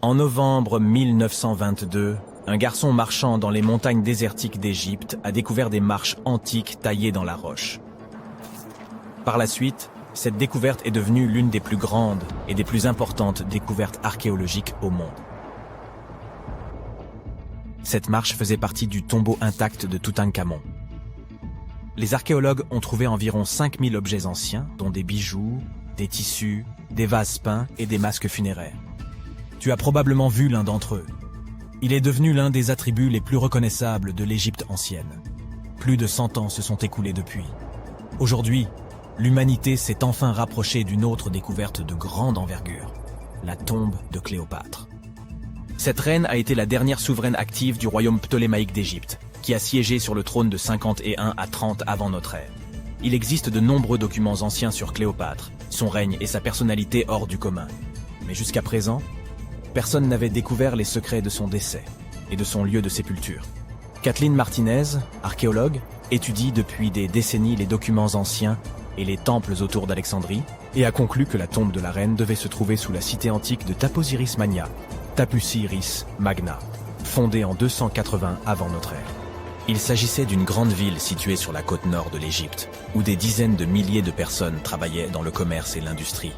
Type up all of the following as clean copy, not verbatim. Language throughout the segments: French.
En novembre 1922, un garçon marchant dans les montagnes désertiques d'Égypte a découvert des marches antiques taillées dans la roche. Par la suite, cette découverte est devenue l'une des plus grandes et des plus importantes découvertes archéologiques au monde. Cette marche faisait partie du tombeau intact de Toutankhamon. Les archéologues ont trouvé environ 5000 objets anciens, dont des bijoux, des tissus, des vases peints et des masques funéraires. Tu as probablement vu l'un d'entre eux. Il est devenu l'un des attributs les plus reconnaissables de l'Égypte ancienne. Plus de 100 ans se sont écoulés depuis. Aujourd'hui, l'humanité s'est enfin rapprochée d'une autre découverte de grande envergure, la tombe de Cléopâtre. Cette reine a été la dernière souveraine active du royaume ptolémaïque d'Égypte, qui a siégé sur le trône de 51 à 30 avant notre ère. Il existe de nombreux documents anciens sur Cléopâtre, son règne et sa personnalité hors du commun. Mais jusqu'à présent, personne n'avait découvert les secrets de son décès et de son lieu de sépulture. Kathleen Martinez, archéologue, étudie depuis des décennies les documents anciens et les temples autour d'Alexandrie et a conclu que la tombe de la reine devait se trouver sous la cité antique de Taposiris Magna, Tapusiris Magna, fondée en 280 avant notre ère. Il s'agissait d'une grande ville située sur la côte nord de l'Égypte, où des dizaines de milliers de personnes travaillaient dans le commerce et l'industrie.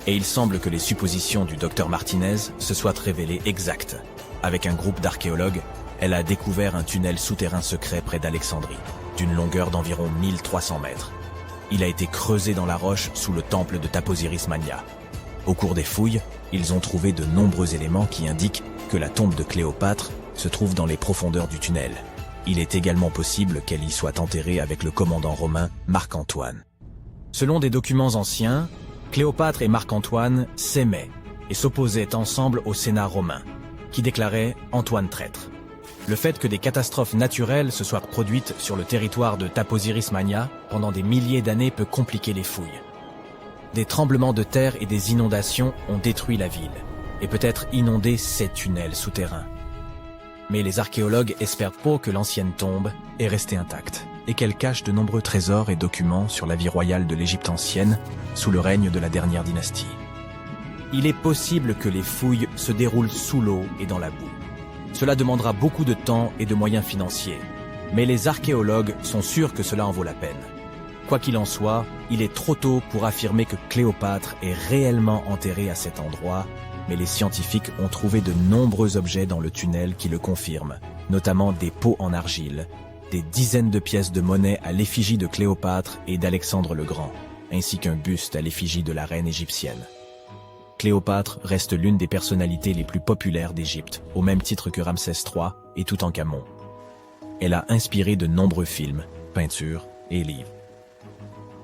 Et il semble que les suppositions du docteur Martinez se soient révélées exactes. Avec un groupe d'archéologues, elle a découvert un tunnel souterrain secret près d'Alexandrie, d'une longueur d'environ 1300 mètres. Il a été creusé dans la roche sous le temple de Taposiris Magna. Au cours des fouilles, ils ont trouvé de nombreux éléments qui indiquent que la tombe de Cléopâtre se trouve dans les profondeurs du tunnel. Il est également possible qu'elle y soit enterrée avec le commandant romain Marc-Antoine. Selon des documents anciens, Cléopâtre et Marc-Antoine s'aimaient et s'opposaient ensemble au Sénat romain, qui déclarait Antoine traître. Le fait que des catastrophes naturelles se soient produites sur le territoire de Taposiris Magna pendant des milliers d'années peut compliquer les fouilles. Des tremblements de terre et des inondations ont détruit la ville, et peut-être inondé ces tunnels souterrains. Mais les archéologues espèrent peu que l'ancienne tombe est restée intacte, et qu'elle cache de nombreux trésors et documents sur la vie royale de l'Égypte ancienne, sous le règne de la dernière dynastie. Il est possible que les fouilles se déroulent sous l'eau et dans la boue. Cela demandera beaucoup de temps et de moyens financiers, mais les archéologues sont sûrs que cela en vaut la peine. Quoi qu'il en soit, il est trop tôt pour affirmer que Cléopâtre est réellement enterrée à cet endroit, mais les scientifiques ont trouvé de nombreux objets dans le tunnel qui le confirment, notamment des pots en argile, des dizaines de pièces de monnaie à l'effigie de Cléopâtre et d'Alexandre le Grand, ainsi qu'un buste à l'effigie de la reine égyptienne. Cléopâtre reste l'une des personnalités les plus populaires d'Égypte, au même titre que Ramsès III et Toutankhamon. Elle a inspiré de nombreux films, peintures et livres.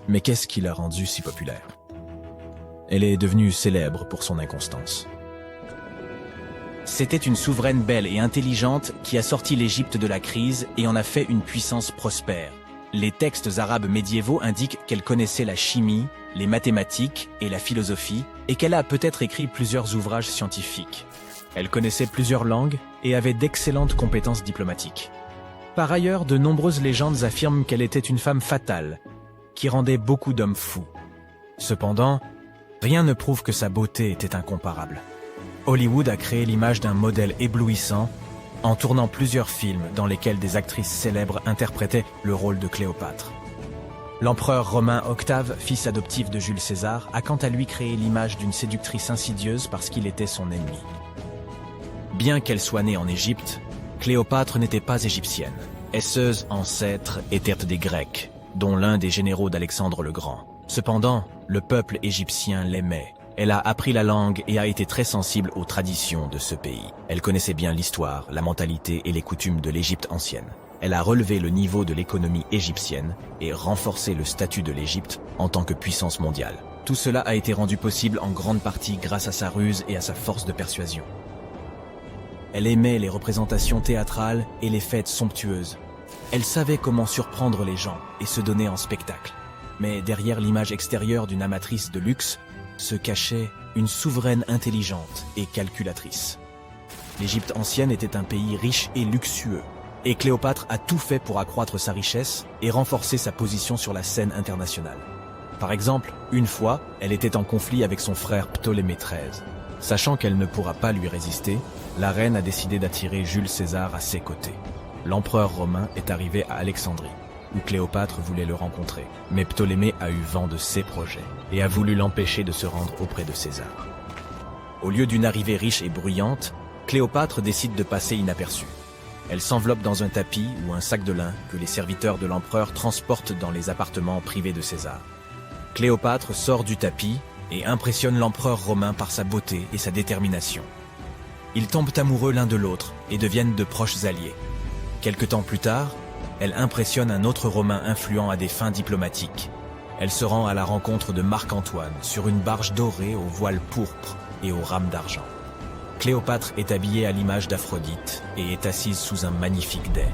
Mais qu'est-ce qui l'a rendue si populaire? Elle est devenue célèbre pour son inconstance. C'était une souveraine belle et intelligente qui a sorti l'Égypte de la crise et en a fait une puissance prospère. Les textes arabes médiévaux indiquent qu'elle connaissait la chimie, les mathématiques et la philosophie, et qu'elle a peut-être écrit plusieurs ouvrages scientifiques. Elle connaissait plusieurs langues et avait d'excellentes compétences diplomatiques. Par ailleurs, de nombreuses légendes affirment qu'elle était une femme fatale, qui rendait beaucoup d'hommes fous. Cependant, rien ne prouve que sa beauté était incomparable. Hollywood a créé l'image d'un modèle éblouissant en tournant plusieurs films dans lesquels des actrices célèbres interprétaient le rôle de Cléopâtre. L'empereur romain Octave, fils adoptif de Jules César, a quant à lui créé l'image d'une séductrice insidieuse parce qu'il était son ennemi. Bien qu'elle soit née en Égypte, Cléopâtre n'était pas égyptienne. Ses ancêtres étaient des Grecs, dont l'un des généraux d'Alexandre le Grand. Cependant, le peuple égyptien l'aimait. Elle a appris la langue et a été très sensible aux traditions de ce pays. Elle connaissait bien l'histoire, la mentalité et les coutumes de l'Égypte ancienne. Elle a relevé le niveau de l'économie égyptienne et renforcé le statut de l'Égypte en tant que puissance mondiale. Tout cela a été rendu possible en grande partie grâce à sa ruse et à sa force de persuasion. Elle aimait les représentations théâtrales et les fêtes somptueuses. Elle savait comment surprendre les gens et se donner en spectacle. Mais derrière l'image extérieure d'une amatrice de luxe, se cachait une souveraine intelligente et calculatrice. L'Égypte ancienne était un pays riche et luxueux, et Cléopâtre a tout fait pour accroître sa richesse et renforcer sa position sur la scène internationale. Par exemple, une fois, elle était en conflit avec son frère Ptolémée XIII. Sachant qu'elle ne pourra pas lui résister, la reine a décidé d'attirer Jules César à ses côtés. L'empereur romain est arrivé à Alexandrie, où Cléopâtre voulait le rencontrer. Mais Ptolémée a eu vent de ses projets et a voulu l'empêcher de se rendre auprès de César. Au lieu d'une arrivée riche et bruyante, Cléopâtre décide de passer inaperçue. Elle s'enveloppe dans un tapis ou un sac de lin que les serviteurs de l'empereur transportent dans les appartements privés de César. Cléopâtre sort du tapis et impressionne l'empereur romain par sa beauté et sa détermination. Ils tombent amoureux l'un de l'autre et deviennent de proches alliés. Quelque temps plus tard, elle impressionne un autre Romain influent à des fins diplomatiques. Elle se rend à la rencontre de Marc-Antoine sur une barge dorée aux voiles pourpres et aux rames d'argent. Cléopâtre est habillée à l'image d'Aphrodite et est assise sous un magnifique dais.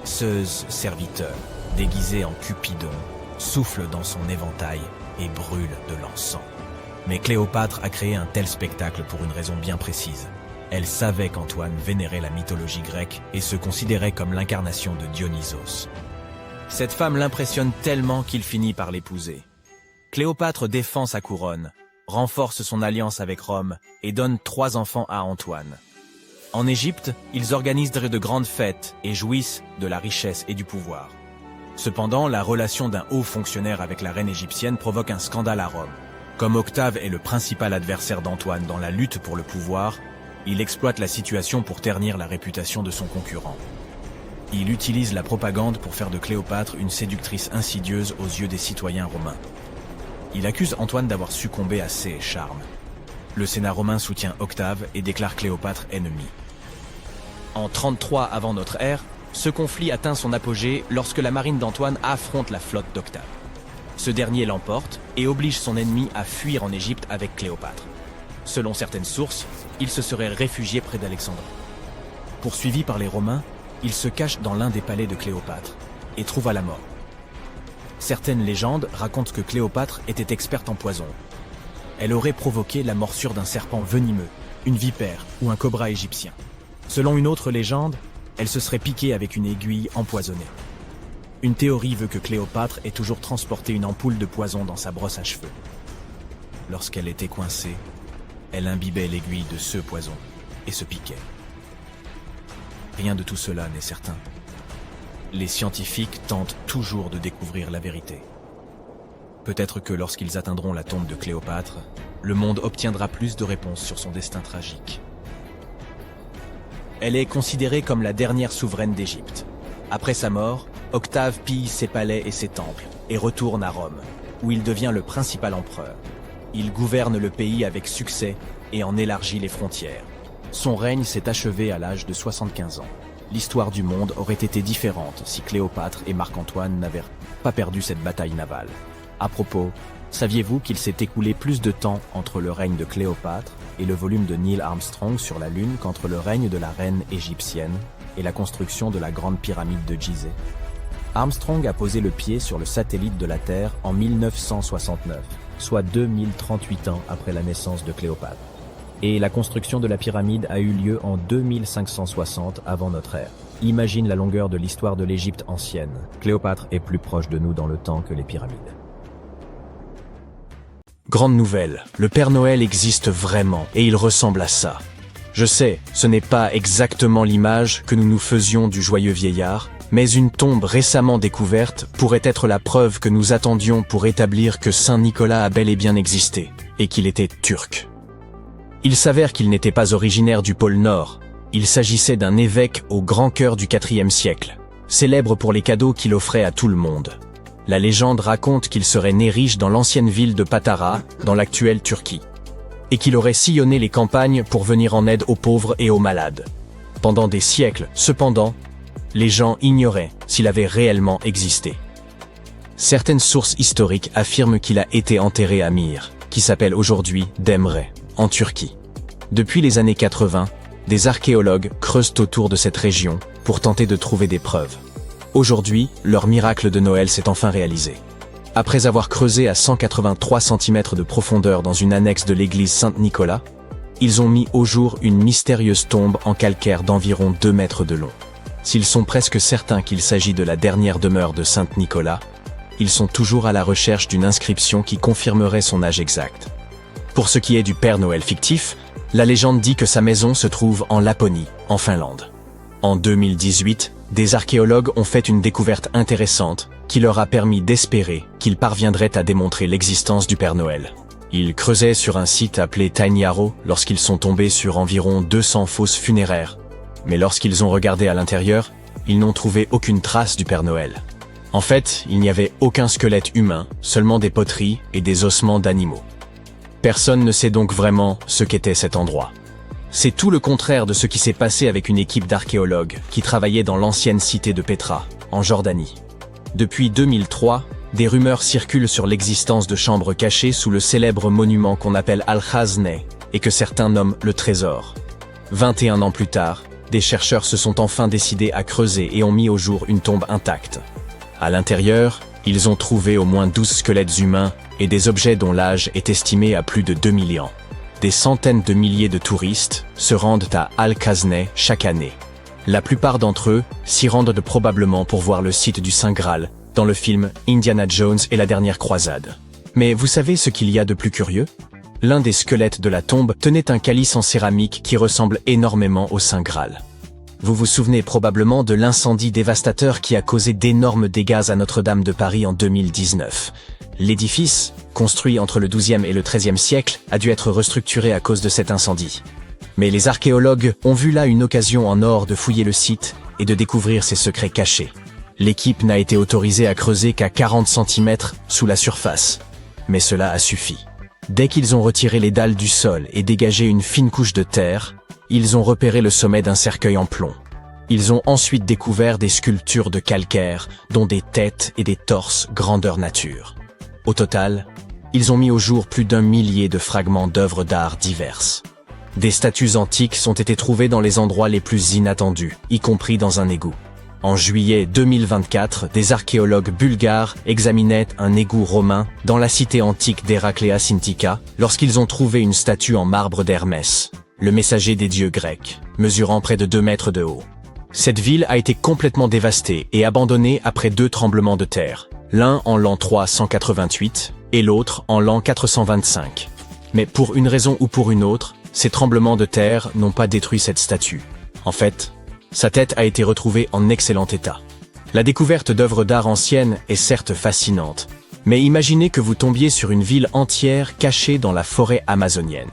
Zeus, serviteur, déguisé en Cupidon, souffle dans son éventail et brûle de l'encens. Mais Cléopâtre a créé un tel spectacle pour une raison bien précise. Elle savait qu'Antoine vénérait la mythologie grecque et se considérait comme l'incarnation de Dionysos. Cette femme l'impressionne tellement qu'il finit par l'épouser. Cléopâtre défend sa couronne, renforce son alliance avec Rome et donne 3 enfants à Antoine. En Égypte, ils organisent de grandes fêtes et jouissent de la richesse et du pouvoir. Cependant, la relation d'un haut fonctionnaire avec la reine égyptienne provoque un scandale à Rome. Comme Octave est le principal adversaire d'Antoine dans la lutte pour le pouvoir, il exploite la situation pour ternir la réputation de son concurrent. Il utilise la propagande pour faire de Cléopâtre une séductrice insidieuse aux yeux des citoyens romains. Il accuse Antoine d'avoir succombé à ses charmes. Le Sénat romain soutient Octave et déclare Cléopâtre ennemie. En 33 avant notre ère, ce conflit atteint son apogée lorsque la marine d'Antoine affronte la flotte d'Octave. Ce dernier l'emporte et oblige son ennemi à fuir en Égypte avec Cléopâtre. Selon certaines sources, il se serait réfugié près d'Alexandrie. Poursuivi par les Romains, il se cache dans l'un des palais de Cléopâtre et trouva la mort. Certaines légendes racontent que Cléopâtre était experte en poison. Elle aurait provoqué la morsure d'un serpent venimeux, une vipère ou un cobra égyptien. Selon une autre légende, elle se serait piquée avec une aiguille empoisonnée. Une théorie veut que Cléopâtre ait toujours transporté une ampoule de poison dans sa brosse à cheveux. Lorsqu'elle était coincée, elle imbibait l'aiguille de ce poison et se piquait. Rien de tout cela n'est certain. Les scientifiques tentent toujours de découvrir la vérité. Peut-être que lorsqu'ils atteindront la tombe de Cléopâtre, le monde obtiendra plus de réponses sur son destin tragique. Elle est considérée comme la dernière souveraine d'Égypte. Après sa mort, Octave pille ses palais et ses temples et retourne à Rome, où il devient le principal empereur. Il gouverne le pays avec succès et en élargit les frontières. Son règne s'est achevé à l'âge de 75 ans. L'histoire du monde aurait été différente si Cléopâtre et Marc-Antoine n'avaient pas perdu cette bataille navale. À propos, saviez-vous qu'il s'est écoulé plus de temps entre le règne de Cléopâtre et le volume de Neil Armstrong sur la Lune qu'entre le règne de la reine égyptienne et la construction de la grande pyramide de Gizeh? Armstrong a posé le pied sur le satellite de la Terre en 1969, soit 2038 ans après la naissance de Cléopâtre. Et la construction de la pyramide a eu lieu en 2560 avant notre ère. Imagine la longueur de l'histoire de l'Égypte ancienne. Cléopâtre est plus proche de nous dans le temps que les pyramides. Grande nouvelle, le Père Noël existe vraiment et il ressemble à ça. Je sais, ce n'est pas exactement l'image que nous nous faisions du joyeux vieillard, mais une tombe récemment découverte pourrait être la preuve que nous attendions pour établir que Saint Nicolas a bel et bien existé, et qu'il était turc. Il s'avère qu'il n'était pas originaire du pôle Nord, il s'agissait d'un évêque au grand cœur du IVe siècle, célèbre pour les cadeaux qu'il offrait à tout le monde. La légende raconte qu'il serait né riche dans l'ancienne ville de Patara, dans l'actuelle Turquie, et qu'il aurait sillonné les campagnes pour venir en aide aux pauvres et aux malades. Pendant des siècles, cependant, les gens ignoraient s'il avait réellement existé. Certaines sources historiques affirment qu'il a été enterré à Mir, qui s'appelle aujourd'hui Demre, en Turquie. Depuis les années 80, des archéologues creusent autour de cette région pour tenter de trouver des preuves. Aujourd'hui, leur miracle de Noël s'est enfin réalisé. Après avoir creusé à 183 cm de profondeur dans une annexe de l'église Saint-Nicolas, ils ont mis au jour une mystérieuse tombe en calcaire d'environ 2 mètres de long. S'ils sont presque certains qu'il s'agit de la dernière demeure de Saint-Nicolas, ils sont toujours à la recherche d'une inscription qui confirmerait son âge exact. Pour ce qui est du Père Noël fictif, La légende dit que sa maison se trouve en Laponie, en Finlande. En 2018, des archéologues ont fait une découverte intéressante qui leur a permis d'espérer qu'ils parviendraient à démontrer l'existence du Père Noël. Ils creusaient sur un site appelé Tiny Arrow lorsqu'ils sont tombés sur environ 200 fosses funéraires. Mais lorsqu'ils ont regardé à l'intérieur, ils n'ont trouvé aucune trace du Père Noël. En fait, il n'y avait aucun squelette humain, seulement des poteries et des ossements d'animaux. Personne ne sait donc vraiment ce qu'était cet endroit. C'est tout le contraire de ce qui s'est passé avec une équipe d'archéologues qui travaillait dans l'ancienne cité de Petra, en Jordanie. Depuis 2003, des rumeurs circulent sur l'existence de chambres cachées sous le célèbre monument qu'on appelle Al-Khazneh et que certains nomment le trésor. 21 ans plus tard, des chercheurs se sont enfin décidés à creuser et ont mis au jour une tombe intacte. À l'intérieur, ils ont trouvé au moins 12 squelettes humains et des objets dont l'âge est estimé à plus de 2000 ans. Des centaines de milliers de touristes se rendent à Al-Khazneh chaque année. La plupart d'entre eux s'y rendent probablement pour voir le site du Saint Graal dans le film Indiana Jones et la dernière croisade. Mais vous savez ce qu'il y a de plus curieux? L'un des squelettes de la tombe tenait un calice en céramique qui ressemble énormément au Saint Graal. Vous vous souvenez probablement de l'incendie dévastateur qui a causé d'énormes dégâts à Notre-Dame de Paris en 2019. L'édifice, construit entre le XIIe et le XIIIe siècle, a dû être restructuré à cause de cet incendie. Mais les archéologues ont vu là une occasion en or de fouiller le site et de découvrir ses secrets cachés. L'équipe n'a été autorisée à creuser qu'à 40 cm sous la surface. Mais cela a suffi. Dès qu'ils ont retiré les dalles du sol et dégagé une fine couche de terre, ils ont repéré le sommet d'un cercueil en plomb. Ils ont ensuite découvert des sculptures de calcaire, dont des têtes et des torses grandeur nature. Au total, ils ont mis au jour plus d'1 millier de fragments d'œuvres d'art diverses. Des statues antiques ont été trouvées dans les endroits les plus inattendus, y compris dans un égout. En juillet 2024, des archéologues bulgares examinaient un égout romain dans la cité antique d'Hérakléa Sintika lorsqu'ils ont trouvé une statue en marbre d'Hermès, le messager des dieux grecs, mesurant près de 2 mètres de haut. Cette ville a été complètement dévastée et abandonnée après 2 tremblements de terre, l'un en l'an 388 et l'autre en l'an 425. Mais pour une raison ou pour une autre, ces tremblements de terre n'ont pas détruit cette statue. En fait, sa tête a été retrouvée en excellent état. La découverte d'œuvres d'art anciennes est certes fascinante, mais imaginez que vous tombiez sur une ville entière cachée dans la forêt amazonienne.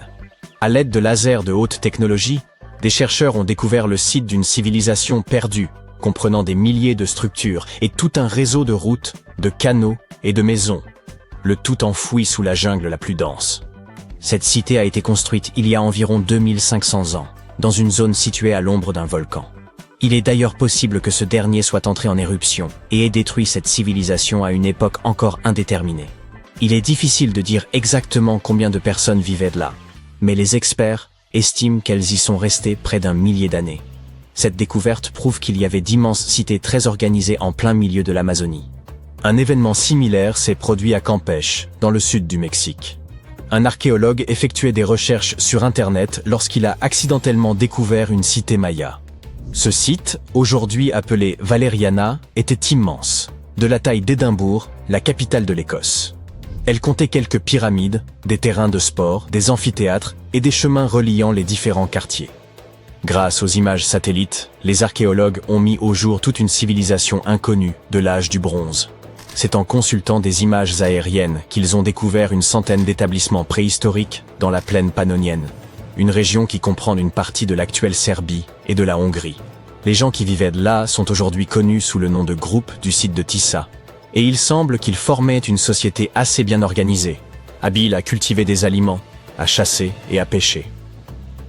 À l'aide de lasers de haute technologie, des chercheurs ont découvert le site d'une civilisation perdue, comprenant des milliers de structures et tout un réseau de routes, de canaux et de maisons, le tout enfoui sous la jungle la plus dense. Cette cité a été construite il y a environ 2500 ans, dans une zone située à l'ombre d'un volcan. Il est d'ailleurs possible que ce dernier soit entré en éruption et ait détruit cette civilisation à une époque encore indéterminée. Il est difficile de dire exactement combien de personnes vivaient là, mais les experts estiment qu'elles y sont restées près d'1 millier d'années. Cette découverte prouve qu'il y avait d'immenses cités très organisées en plein milieu de l'Amazonie. Un événement similaire s'est produit à Campeche, dans le sud du Mexique. Un archéologue effectuait des recherches sur Internet lorsqu'il a accidentellement découvert une cité maya. Ce site, aujourd'hui appelé Valeriana, était immense, de la taille d'Édimbourg, la capitale de l'Écosse. Elle comptait quelques pyramides, des terrains de sport, des amphithéâtres et des chemins reliant les différents quartiers. Grâce aux images satellites, les archéologues ont mis au jour toute une civilisation inconnue de l'âge du bronze. C'est en consultant des images aériennes qu'ils ont découvert une centaine d'établissements préhistoriques dans la plaine pannonienne, une région qui comprend une partie de l'actuelle Serbie et de la Hongrie. Les gens qui vivaient là sont aujourd'hui connus sous le nom de groupe du site de Tissa, et il semble qu'ils formaient une société assez bien organisée, habile à cultiver des aliments, à chasser et à pêcher.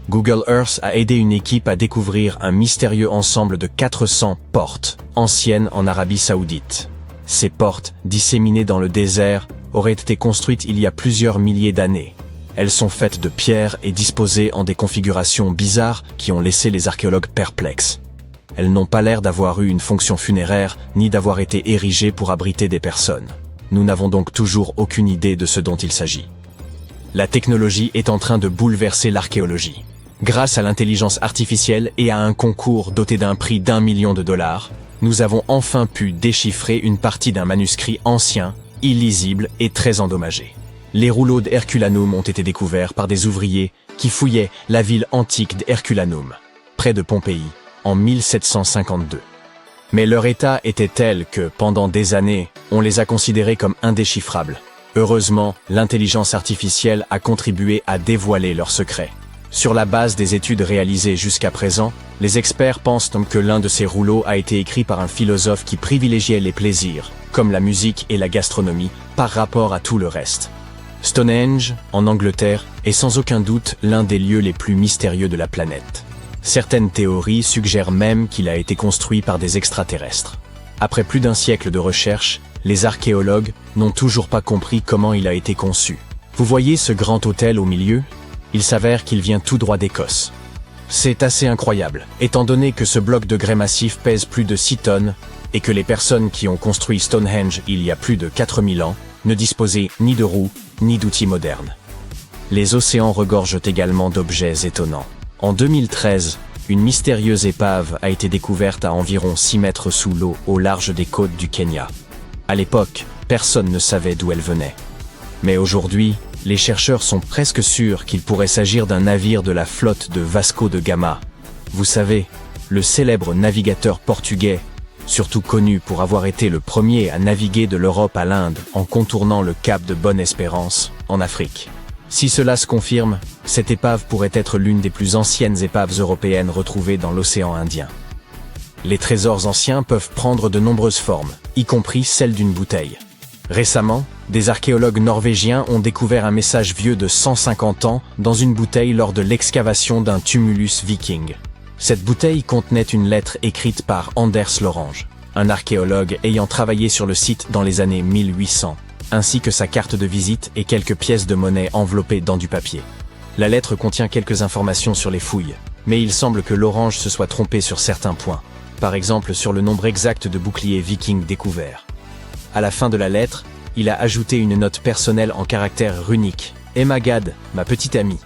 Google Earth a aidé une équipe à découvrir un mystérieux ensemble de 400 portes anciennes en Arabie Saoudite. Ces portes, disséminées dans le désert, auraient été construites il y a plusieurs milliers d'années. Elles sont faites de pierre et disposées en des configurations bizarres qui ont laissé les archéologues perplexes. Elles n'ont pas l'air d'avoir eu une fonction funéraire, ni d'avoir été érigées pour abriter des personnes. Nous n'avons donc toujours aucune idée de ce dont il s'agit. La technologie est en train de bouleverser l'archéologie. Grâce à l'intelligence artificielle et à un concours doté d'un prix d'1 million de dollars, nous avons enfin pu déchiffrer une partie d'un manuscrit ancien, illisible et très endommagé. Les rouleaux d'Herculanum ont été découverts par des ouvriers qui fouillaient la ville antique d'Herculanum, près de Pompéi, en 1752. Mais leur état était tel que, pendant des années, on les a considérés comme indéchiffrables. Heureusement, l'intelligence artificielle a contribué à dévoiler leurs secrets. Sur la base des études réalisées jusqu'à présent, les experts pensent donc que l'un de ces rouleaux a été écrit par un philosophe qui privilégiait les plaisirs, comme la musique et la gastronomie, par rapport à tout le reste. Stonehenge, en Angleterre, est sans aucun doute l'un des lieux les plus mystérieux de la planète. Certaines théories suggèrent même qu'il a été construit par des extraterrestres. Après plus d'un siècle de recherche, les archéologues n'ont toujours pas compris comment il a été conçu. Vous voyez ce grand autel au milieu ? Il s'avère qu'il vient tout droit d'Écosse. C'est assez incroyable, étant donné que ce bloc de grès massif pèse plus de 6 tonnes et que les personnes qui ont construit Stonehenge il y a plus de 4000 ans ne disposaient ni de roues ni d'outils modernes. Les océans regorgent également d'objets étonnants. En 2013, une mystérieuse épave a été découverte à environ 6 mètres sous l'eau au large des côtes du Kenya. À l'époque, personne ne savait d'où elle venait. Mais aujourd'hui, les chercheurs sont presque sûrs qu'il pourrait s'agir d'un navire de la flotte de Vasco de Gama. Vous savez, le célèbre navigateur portugais, surtout connu pour avoir été le premier à naviguer de l'Europe à l'Inde en contournant le cap de Bonne-Espérance, en Afrique. Si cela se confirme, cette épave pourrait être l'une des plus anciennes épaves européennes retrouvées dans l'océan Indien. Les trésors anciens peuvent prendre de nombreuses formes, y compris celle d'une bouteille. Récemment, des archéologues norvégiens ont découvert un message vieux de 150 ans dans une bouteille lors de l'excavation d'un tumulus viking. Cette bouteille contenait une lettre écrite par Anders Lorange, un archéologue ayant travaillé sur le site dans les années 1800, ainsi que sa carte de visite et quelques pièces de monnaie enveloppées dans du papier. La lettre contient quelques informations sur les fouilles, mais il semble que Lorange se soit trompé sur certains points, par exemple sur le nombre exact de boucliers vikings découverts. À la fin de la lettre, il a ajouté une note personnelle en caractères runiques. « Emagad, ma petite amie ».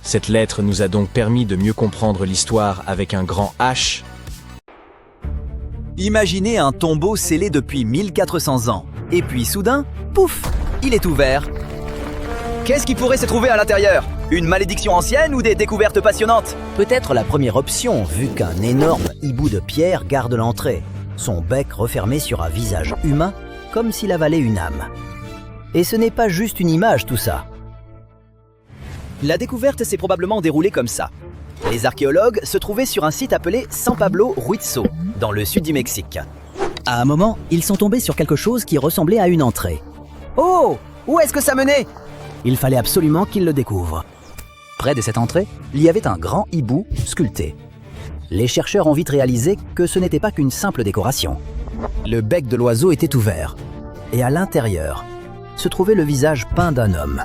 Cette lettre nous a donc permis de mieux comprendre l'histoire avec un grand H. Imaginez un tombeau scellé depuis 1400 ans. Et puis soudain, pouf, il est ouvert. Qu'est-ce qui pourrait se trouver à l'intérieur? Une malédiction ancienne ou des découvertes passionnantes? Peut-être la première option, vu qu'un énorme hibou de pierre garde l'entrée, son bec refermé sur un visage humain, comme s'il avalait une âme. Et ce n'est pas juste une image tout ça. La découverte s'est probablement déroulée comme ça. Les archéologues se trouvaient sur un site appelé San Pablo Ruizo, dans le sud du Mexique. À un moment, ils sont tombés sur quelque chose qui ressemblait à une entrée. Oh! Où est-ce que ça menait? Il fallait absolument qu'ils le découvrent. Près de cette entrée, il y avait un grand hibou sculpté. Les chercheurs ont vite réalisé que ce n'était pas qu'une simple décoration. Le bec de l'oiseau était ouvert, et à l'intérieur se trouvait le visage peint d'un homme.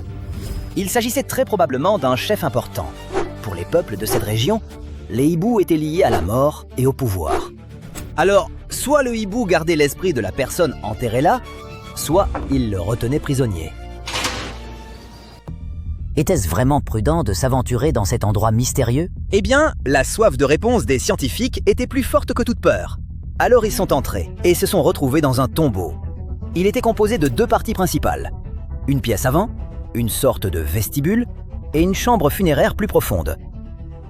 Il s'agissait très probablement d'un chef important. Pour les peuples de cette région, les hiboux étaient liés à la mort et au pouvoir. Alors, soit le hibou gardait l'esprit de la personne enterrée là, soit il le retenait prisonnier. Était-ce vraiment prudent de s'aventurer dans cet endroit mystérieux? Eh bien, la soif de réponse des scientifiques était plus forte que toute peur. Alors ils sont entrés et se sont retrouvés dans un tombeau. Il était composé de 2 parties principales. Une pièce avant, une sorte de vestibule, et une chambre funéraire plus profonde.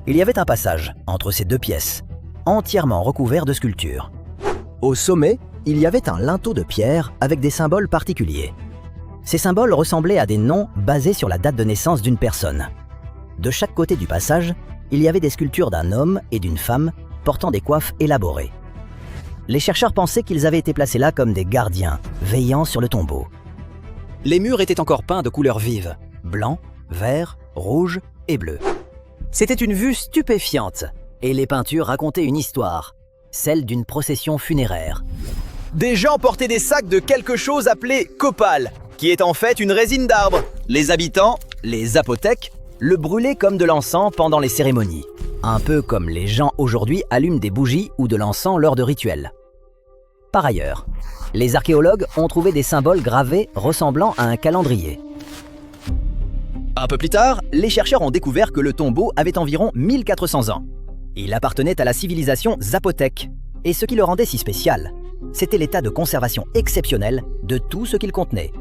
Il y avait un passage entre ces 2 pièces, entièrement recouvert de sculptures. Au sommet, il y avait un linteau de pierre avec des symboles particuliers. Ces symboles ressemblaient à des noms basés sur la date de naissance d'une personne. De chaque côté du passage, il y avait des sculptures d'un homme et d'une femme portant des coiffes élaborées. Les chercheurs pensaient qu'ils avaient été placés là comme des gardiens, veillant sur le tombeau. Les murs étaient encore peints de couleurs vives, blanc, vert, rouge et bleu. C'était une vue stupéfiante, et les peintures racontaient une histoire, celle d'une procession funéraire. Des gens portaient des sacs de quelque chose appelé copal, qui est en fait une résine d'arbre. Les habitants, les zapotèques, le brûlaient comme de l'encens pendant les cérémonies. Un peu comme les gens aujourd'hui allument des bougies ou de l'encens lors de rituels. Par ailleurs, les archéologues ont trouvé des symboles gravés ressemblant à un calendrier. Un peu plus tard, les chercheurs ont découvert que le tombeau avait environ 1400 ans. Il appartenait à la civilisation zapotèque. Et ce qui le rendait si spécial, c'était l'état de conservation exceptionnel de tout ce qu'il contenait.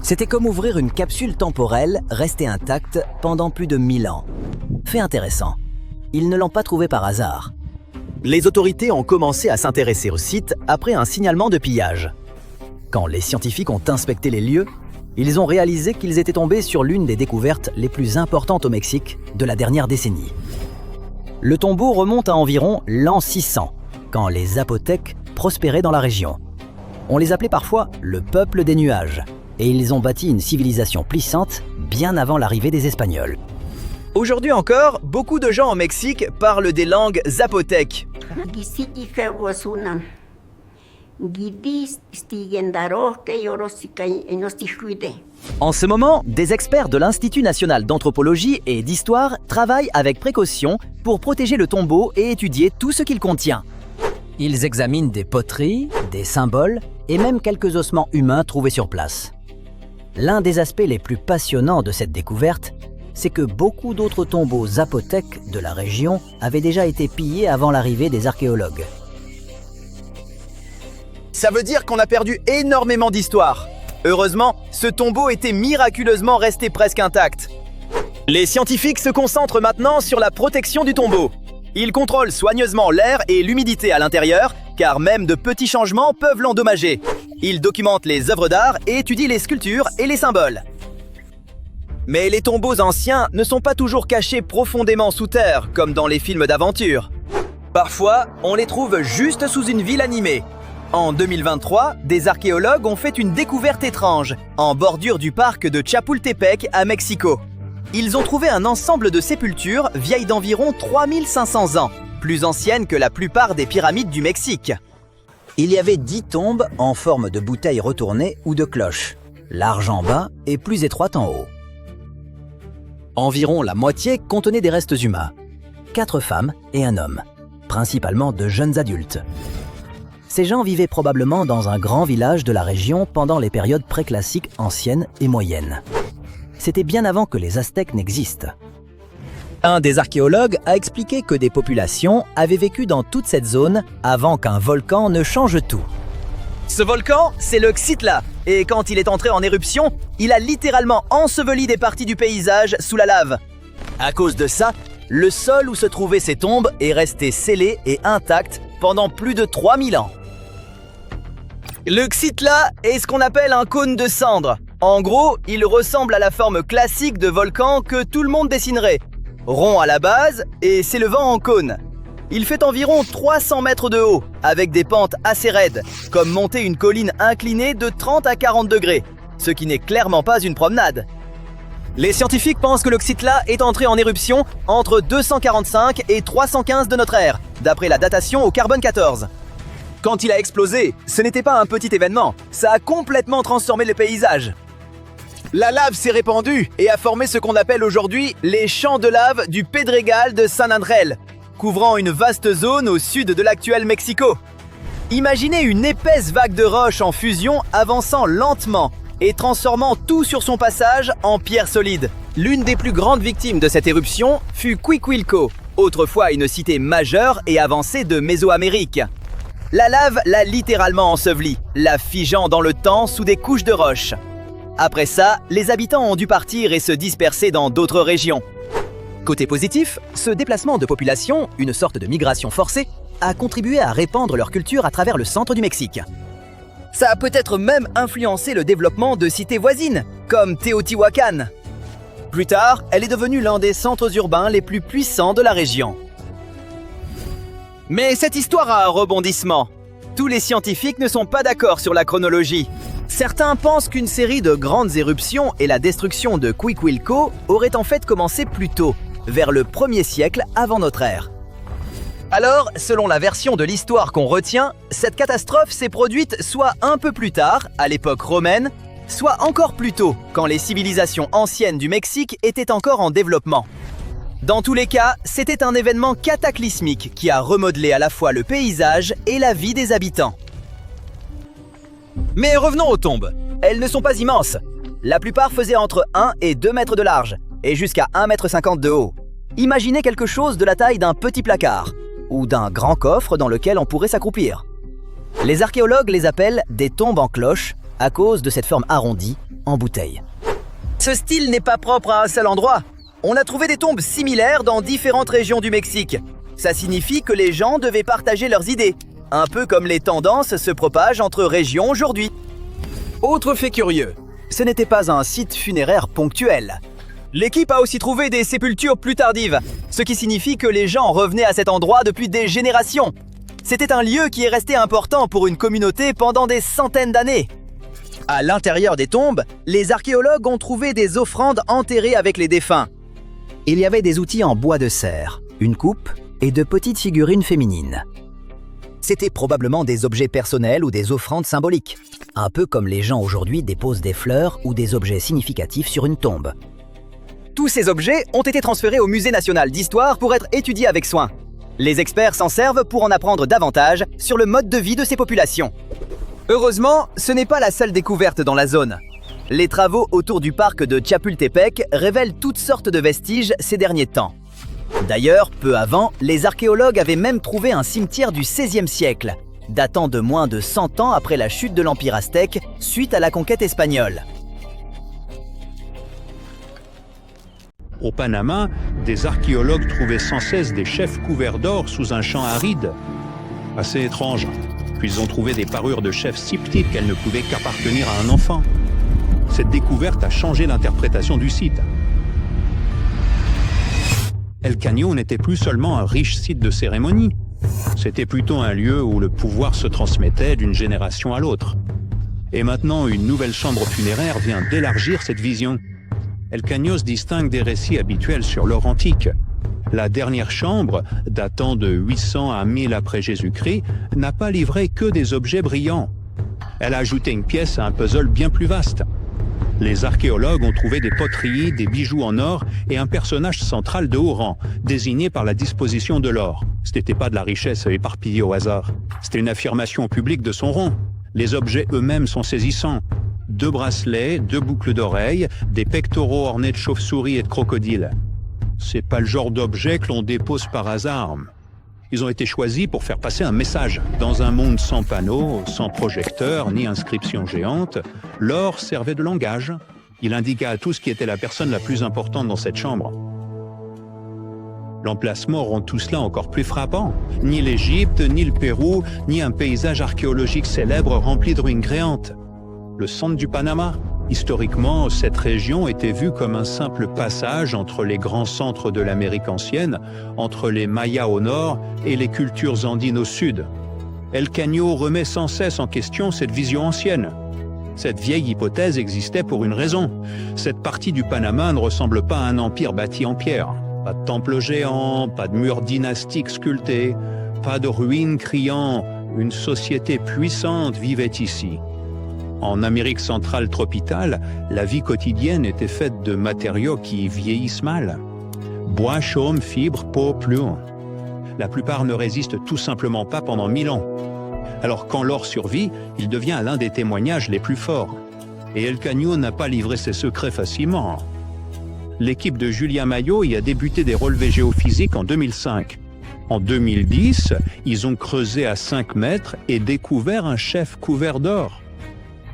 C'était comme ouvrir une capsule temporelle restée intacte pendant plus de 1000 ans. Fait intéressant, ils ne l'ont pas trouvé par hasard. Les autorités ont commencé à s'intéresser au site après un signalement de pillage. Quand les scientifiques ont inspecté les lieux, ils ont réalisé qu'ils étaient tombés sur l'une des découvertes les plus importantes au Mexique de la dernière décennie. Le tombeau remonte à environ l'an 600, quand les Zapotèques prospéraient dans la région. On les appelait parfois le peuple des nuages, et ils ont bâti une civilisation puissante bien avant l'arrivée des Espagnols. Aujourd'hui encore, beaucoup de gens au Mexique parlent des langues zapotèques. En ce moment, des experts de l'Institut national d'anthropologie et d'histoire travaillent avec précaution pour protéger le tombeau et étudier tout ce qu'il contient. Ils examinent des poteries, des symboles et même quelques ossements humains trouvés sur place. L'un des aspects les plus passionnants de cette découverte, c'est que beaucoup d'autres tombeaux zapotèques de la région avaient déjà été pillés avant l'arrivée des archéologues. Ça veut dire qu'on a perdu énormément d'histoire. Heureusement, ce tombeau était miraculeusement resté presque intact. Les scientifiques se concentrent maintenant sur la protection du tombeau. Ils contrôlent soigneusement l'air et l'humidité à l'intérieur, car même de petits changements peuvent l'endommager. Ils documentent les œuvres d'art et étudient les sculptures et les symboles. Mais les tombeaux anciens ne sont pas toujours cachés profondément sous terre, comme dans les films d'aventure. Parfois, on les trouve juste sous une ville animée. En 2023, des archéologues ont fait une découverte étrange, en bordure du parc de Chapultepec à Mexico. Ils ont trouvé un ensemble de sépultures vieilles d'environ 3500 ans, plus anciennes que la plupart des pyramides du Mexique. Il y avait 10 tombes en forme de bouteilles retournées ou de cloches, larges en bas et plus étroites en haut. Environ la moitié contenait des restes humains, 4 femmes et un homme, principalement de jeunes adultes. Ces gens vivaient probablement dans un grand village de la région pendant les périodes préclassiques anciennes et moyennes. C'était bien avant que les Aztèques n'existent. Un des archéologues a expliqué que des populations avaient vécu dans toute cette zone avant qu'un volcan ne change tout. Ce volcan, c'est le Xitla, et quand il est entré en éruption, il a littéralement enseveli des parties du paysage sous la lave. À cause de ça, le sol où se trouvaient ces tombes est resté scellé et intact pendant plus de 3000 ans. Le Xitla est ce qu'on appelle un cône de cendres. En gros, il ressemble à la forme classique de volcan que tout le monde dessinerait. Rond à la base et s'élevant en cône. Il fait environ 300 mètres de haut, avec des pentes assez raides, comme monter une colline inclinée de 30 à 40 degrés, ce qui n'est clairement pas une promenade. Les scientifiques pensent que le Xitla est entré en éruption entre 245 et 315 de notre ère, d'après la datation au carbone 14. Quand il a explosé, ce n'était pas un petit événement, ça a complètement transformé le paysage. La lave s'est répandue et a formé ce qu'on appelle aujourd'hui les champs de lave du Pedregal de San Andrés, couvrant une vaste zone au sud de l'actuel Mexico. Imaginez une épaisse vague de roches en fusion avançant lentement et transformant tout sur son passage en pierre solide. L'une des plus grandes victimes de cette éruption fut Cuicuilco, autrefois une cité majeure et avancée de Mésoamérique. La lave l'a littéralement ensevelie, la figeant dans le temps sous des couches de roches. Après ça, les habitants ont dû partir et se disperser dans d'autres régions. Côté positif, ce déplacement de population, une sorte de migration forcée, a contribué à répandre leur culture à travers le centre du Mexique. Ça a peut-être même influencé le développement de cités voisines, comme Teotihuacan. Plus tard, elle est devenue l'un des centres urbains les plus puissants de la région. Mais cette histoire a un rebondissement. Tous les scientifiques ne sont pas d'accord sur la chronologie. Certains pensent qu'une série de grandes éruptions et la destruction de Cuicuilco auraient en fait commencé plus tôt, vers le 1er siècle avant notre ère. Alors, selon la version de l'histoire qu'on retient, cette catastrophe s'est produite soit un peu plus tard, à l'époque romaine, soit encore plus tôt, quand les civilisations anciennes du Mexique étaient encore en développement. Dans tous les cas, c'était un événement cataclysmique qui a remodelé à la fois le paysage et la vie des habitants. Mais revenons aux tombes. Elles ne sont pas immenses. La plupart faisaient entre 1 et 2 mètres de large, et jusqu'à 1,50 m de haut. Imaginez quelque chose de la taille d'un petit placard, ou d'un grand coffre dans lequel on pourrait s'accroupir. Les archéologues les appellent des tombes en cloche, à cause de cette forme arrondie en bouteille. Ce style n'est pas propre à un seul endroit. On a trouvé des tombes similaires dans différentes régions du Mexique. Ça signifie que les gens devaient partager leurs idées, un peu comme les tendances se propagent entre régions aujourd'hui. Autre fait curieux, ce n'était pas un site funéraire ponctuel. L'équipe a aussi trouvé des sépultures plus tardives, ce qui signifie que les gens revenaient à cet endroit depuis des générations. C'était un lieu qui est resté important pour une communauté pendant des centaines d'années. À l'intérieur des tombes, les archéologues ont trouvé des offrandes enterrées avec les défunts. Il y avait des outils en bois de cerf, une coupe et de petites figurines féminines. C'était probablement des objets personnels ou des offrandes symboliques, un peu comme les gens aujourd'hui déposent des fleurs ou des objets significatifs sur une tombe. Tous ces objets ont été transférés au Musée national d'histoire pour être étudiés avec soin. Les experts s'en servent pour en apprendre davantage sur le mode de vie de ces populations. Heureusement, ce n'est pas la seule découverte dans la zone. Les travaux autour du parc de Chapultepec révèlent toutes sortes de vestiges ces derniers temps. D'ailleurs, peu avant, les archéologues avaient même trouvé un cimetière du XVIe siècle, datant de moins de 100 ans après la chute de l'Empire aztèque suite à la conquête espagnole. Au Panama, des archéologues trouvaient sans cesse des chefs couverts d'or sous un champ aride. Assez étrange. Puis ils ont trouvé des parures de chefs si petites qu'elles ne pouvaient qu'appartenir à un enfant. Cette découverte a changé l'interprétation du site. El Caño n'était plus seulement un riche site de cérémonie. C'était plutôt un lieu où le pouvoir se transmettait d'une génération à l'autre. Et maintenant, une nouvelle chambre funéraire vient d'élargir cette vision. El Caño se distingue des récits habituels sur l'or antique. La dernière chambre, datant de 800 à 1000 après Jésus-Christ, n'a pas livré que des objets brillants. Elle a ajouté une pièce à un puzzle bien plus vaste. Les archéologues ont trouvé des poteries, des bijoux en or et un personnage central de haut rang, désigné par la disposition de l'or. Ce n'était pas de la richesse éparpillée au hasard. C'était une affirmation publique de son rang. Les objets eux-mêmes sont saisissants. 2 bracelets, 2 boucles d'oreilles, des pectoraux ornés de chauves-souris et de crocodiles. C'est pas le genre d'objet que l'on dépose par hasard. Ils ont été choisis pour faire passer un message. Dans un monde sans panneaux, sans projecteurs, ni inscription géante, l'or servait de langage. Il indiqua à tous qui était la personne la plus importante dans cette chambre. L'emplacement rend tout cela encore plus frappant. Ni l'Égypte, ni le Pérou, ni un paysage archéologique célèbre rempli de ruines créantes. Le centre du Panama. Historiquement, cette région était vue comme un simple passage entre les grands centres de l'Amérique ancienne, entre les Mayas au nord et les cultures andines au sud. El Caño remet sans cesse en question cette vision ancienne. Cette vieille hypothèse existait pour une raison. Cette partie du Panama ne ressemble pas à un empire bâti en pierre. Pas de temple géant, pas de murs dynastiques sculptés, pas de ruines criant « une société puissante vivait ici ». En Amérique centrale tropicale, la vie quotidienne était faite de matériaux qui vieillissent mal. Bois, chaume, fibres, peau, plume. La plupart ne résistent tout simplement pas pendant 1000 ans. Alors quand l'or survit, il devient l'un des témoignages les plus forts. Et El Caño n'a pas livré ses secrets facilement. L'équipe de Julien Maillot y a débuté des relevés géophysiques en 2005. En 2010, ils ont creusé à 5 mètres et découvert un chef couvert d'or.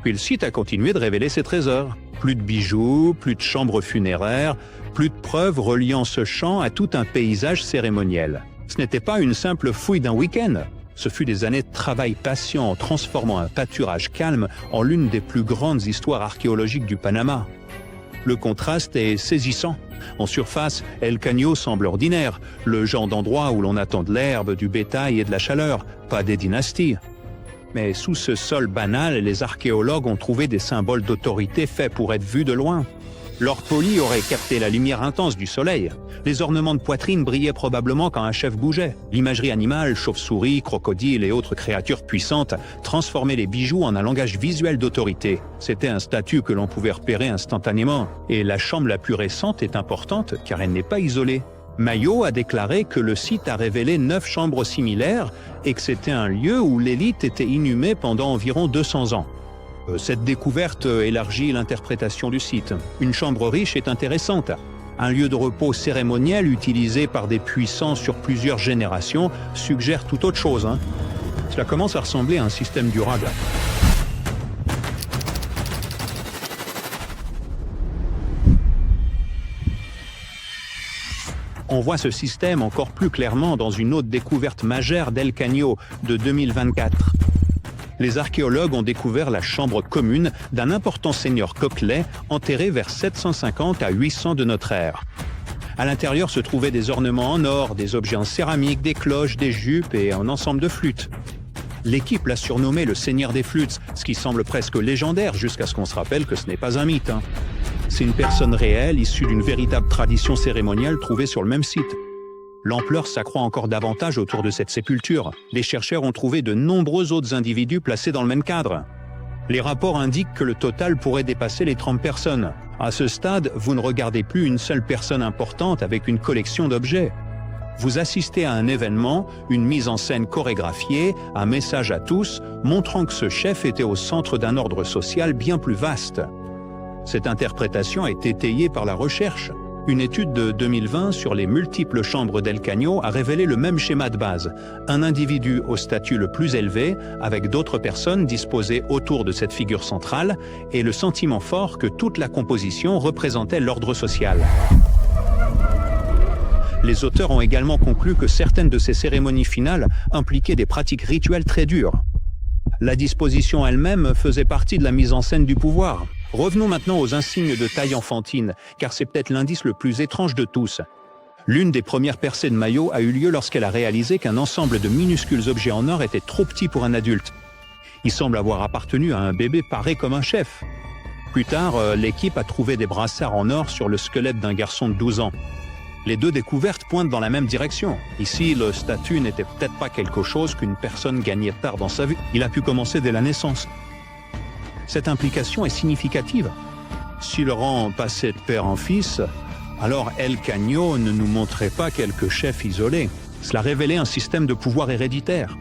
Puis le site a continué de révéler ses trésors. Plus de bijoux, plus de chambres funéraires, plus de preuves reliant ce champ à tout un paysage cérémoniel. Ce n'était pas une simple fouille d'un week-end. Ce fut des années de travail patient en transformant un pâturage calme en l'une des plus grandes histoires archéologiques du Panama. Le contraste est saisissant. En surface, El Caño semble ordinaire, le genre d'endroit où l'on attend de l'herbe, du bétail et de la chaleur, pas des dynasties. Mais sous ce sol banal, les archéologues ont trouvé des symboles d'autorité faits pour être vus de loin. L'or poli aurait capté la lumière intense du soleil. Les ornements de poitrine brillaient probablement quand un chef bougeait. L'imagerie animale, chauve-souris, crocodiles et autres créatures puissantes, transformaient les bijoux en un langage visuel d'autorité. C'était un statut que l'on pouvait repérer instantanément. Et la chambre la plus récente est importante car elle n'est pas isolée. Maillot a déclaré que le site a révélé 9 chambres similaires et que c'était un lieu où l'élite était inhumée pendant environ 200 ans. Cette découverte élargit l'interprétation du site. Une chambre riche est intéressante. Un lieu de repos cérémoniel utilisé par des puissants sur plusieurs générations suggère tout autre chose. Cela commence à ressembler à un système durable. On voit ce système encore plus clairement dans une autre découverte majeure d'El Caño de 2024. Les archéologues ont découvert la chambre commune d'un important seigneur Coquelet enterré vers 750 à 800 de notre ère. À l'intérieur se trouvaient des ornements en or, des objets en céramique, des cloches, des jupes et un ensemble de flûtes. L'équipe l'a surnommé le Seigneur des flûtes, ce qui semble presque légendaire jusqu'à ce qu'on se rappelle que ce n'est pas un mythe. C'est une personne réelle, issue d'une véritable tradition cérémoniale trouvée sur le même site. L'ampleur s'accroît encore davantage autour de cette sépulture. Les chercheurs ont trouvé de nombreux autres individus placés dans le même cadre. Les rapports indiquent que le total pourrait dépasser les 30 personnes. À ce stade, vous ne regardez plus une seule personne importante avec une collection d'objets. Vous assistez à un événement, une mise en scène chorégraphiée, un message à tous, montrant que ce chef était au centre d'un ordre social bien plus vaste. Cette interprétation est étayée par la recherche. Une étude de 2020 sur les multiples chambres d'El Caño a révélé le même schéma de base. Un individu au statut le plus élevé, avec d'autres personnes disposées autour de cette figure centrale, et le sentiment fort que toute la composition représentait l'ordre social. Les auteurs ont également conclu que certaines de ces cérémonies finales impliquaient des pratiques rituelles très dures. La disposition elle-même faisait partie de la mise en scène du pouvoir. Revenons maintenant aux insignes de taille enfantine, car c'est peut-être l'indice le plus étrange de tous. L'une des premières percées de Mayo a eu lieu lorsqu'elle a réalisé qu'un ensemble de minuscules objets en or était trop petit pour un adulte. Il semble avoir appartenu à un bébé paré comme un chef. Plus tard, l'équipe a trouvé des brassards en or sur le squelette d'un garçon de 12 ans. Les deux découvertes pointent dans la même direction. Ici, le statut n'était peut-être pas quelque chose qu'une personne gagnait tard dans sa vie. Il a pu commencer dès la naissance. Cette implication est significative. Si le rang passait de père en fils, alors El Caño ne nous montrait pas quelques chefs isolés. Cela révélait un système de pouvoir héréditaire.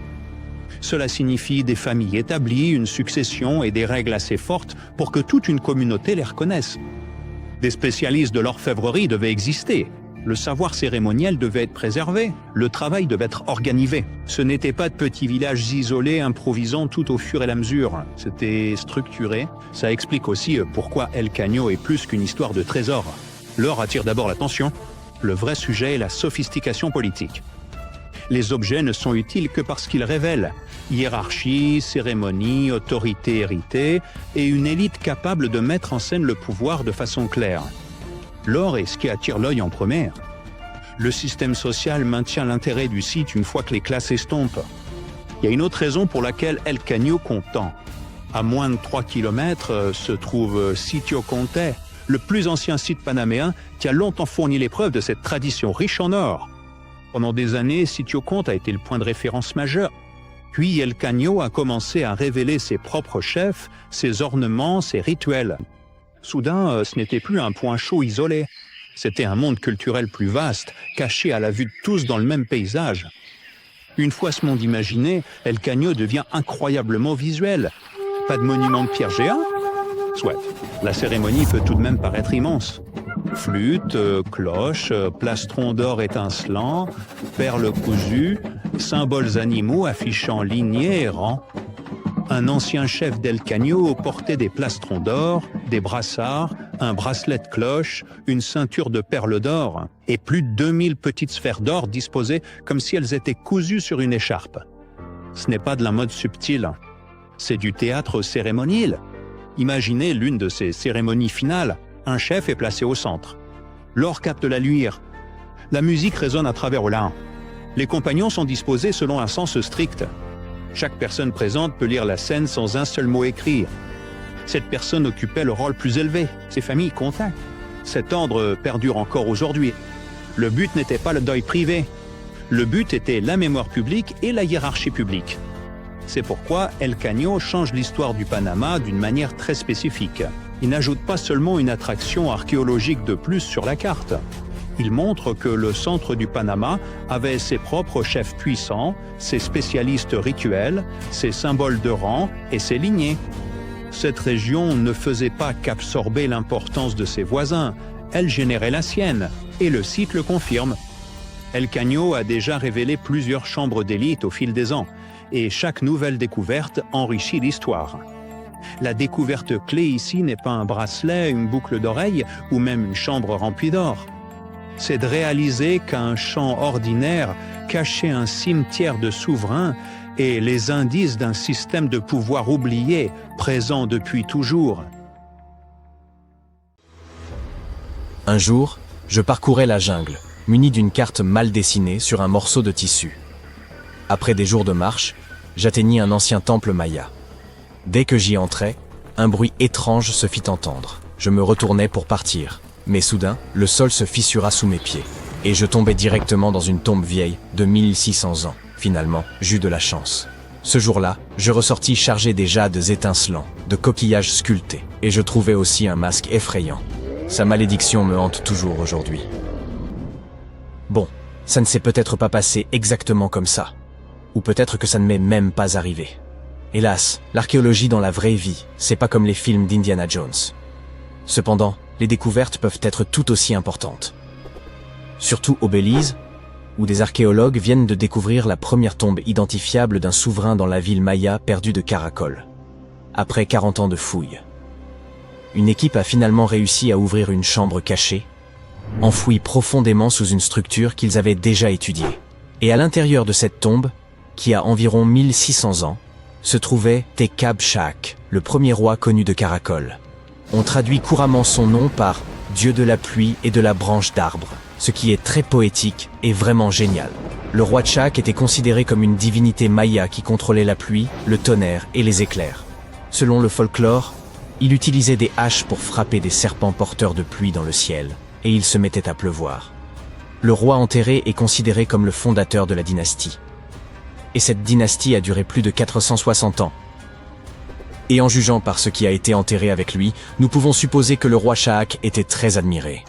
Cela signifie des familles établies, une succession et des règles assez fortes pour que toute une communauté les reconnaisse. Des spécialistes de l'orfèvrerie devaient exister. Le savoir cérémoniel devait être préservé, le travail devait être organisé. Ce n'étaient pas de petits villages isolés improvisant tout au fur et à mesure. C'était structuré. Ça explique aussi pourquoi El Caño est plus qu'une histoire de trésor. L'or attire d'abord l'attention. Le vrai sujet est la sophistication politique. Les objets ne sont utiles que parce qu'ils révèlent hiérarchie, cérémonie, autorité héritée et une élite capable de mettre en scène le pouvoir de façon claire. L'or est ce qui attire l'œil en premier. Le système social maintient l'intérêt du site une fois que les classes estompent. Il y a une autre raison pour laquelle El Caño compte tant. À moins de 3 km se trouve Sitio Conte, le plus ancien site panaméen qui a longtemps fourni l'épreuve de cette tradition riche en or. Pendant des années, Sitio Conte a été le point de référence majeur. Puis El Caño a commencé à révéler ses propres chefs, ses ornements, ses rituels. Soudain, ce n'était plus un point chaud isolé. C'était un monde culturel plus vaste, caché à la vue de tous dans le même paysage. Une fois ce monde imaginé, El Caño devient incroyablement visuel. Pas de monument de pierre géant ? Soit. La cérémonie peut tout de même paraître immense. Flûte, cloche, plastron d'or étincelant, perles cousues, symboles animaux affichant lignées et rangs. Un ancien chef d'El Caño portait des plastrons d'or, des brassards, un bracelet de cloche, une ceinture de perles d'or et plus de 2000 petites sphères d'or disposées comme si elles étaient cousues sur une écharpe. Ce n'est pas de la mode subtile, c'est du théâtre cérémoniel. Imaginez l'une de ces cérémonies finales, un chef est placé au centre. L'or capte la luire. La musique résonne à travers l'un. Les compagnons sont disposés selon un sens strict. Chaque personne présente peut lire la scène sans un seul mot écrit. Cette personne occupait le rôle plus élevé, ses familles comptaient. Cet ordre perdure encore aujourd'hui. Le but n'était pas le deuil privé. Le but était la mémoire publique et la hiérarchie publique. C'est pourquoi El Caño change l'histoire du Panama d'une manière très spécifique. Il n'ajoute pas seulement une attraction archéologique de plus sur la carte. Il montre que le centre du Panama avait ses propres chefs puissants, ses spécialistes rituels, ses symboles de rang et ses lignées. Cette région ne faisait pas qu'absorber l'importance de ses voisins, elle générait la sienne, et le site le confirme. El Caño a déjà révélé plusieurs chambres d'élite au fil des ans, et chaque nouvelle découverte enrichit l'histoire. La découverte clé ici n'est pas un bracelet, une boucle d'oreille ou même une chambre remplie d'or. c'est de réaliser qu'un champ ordinaire cachait un cimetière de souverains et les indices d'un système de pouvoir oublié, présent depuis toujours. Un jour, je parcourais la jungle, muni d'une carte mal dessinée sur un morceau de tissu. Après des jours de marche, j'atteignis un ancien temple maya. Dès que j'y entrais, un bruit étrange se fit entendre. Je me retournai pour partir, mais soudain, le sol se fissura sous mes pieds, et je tombai directement dans une tombe vieille de 1600 ans. Finalement, j'eus de la chance. Ce jour-là, je ressortis chargé des jades étincelants, de coquillages sculptés, et je trouvai aussi un masque effrayant. Sa malédiction me hante toujours aujourd'hui. Bon, ça ne s'est peut-être pas passé exactement comme ça. Ou peut-être que ça ne m'est même pas arrivé. Hélas, l'archéologie dans la vraie vie, c'est pas comme les films d'Indiana Jones. Cependant, les découvertes peuvent être tout aussi importantes. Surtout au Belize, où des archéologues viennent de découvrir la première tombe identifiable d'un souverain dans la ville maya perdue de Caracol. Après 40 ans de fouilles. Une équipe a finalement réussi à ouvrir une chambre cachée, enfouie profondément sous une structure qu'ils avaient déjà étudiée. Et à l'intérieur de cette tombe, qui a environ 1600 ans, se trouvait Tekab Shak, le premier roi connu de Caracol. On traduit couramment son nom par « Dieu de la pluie et de la branche d'arbre », ce qui est très poétique et vraiment génial. Le roi Tchak était considéré comme une divinité maya qui contrôlait la pluie, le tonnerre et les éclairs. Selon le folklore, il utilisait des haches pour frapper des serpents porteurs de pluie dans le ciel, et il se mettait à pleuvoir. Le roi enterré est considéré comme le fondateur de la dynastie. Et cette dynastie a duré plus de 460 ans. Et en jugeant par ce qui a été enterré avec lui, nous pouvons supposer que le roi Shahak était très admiré.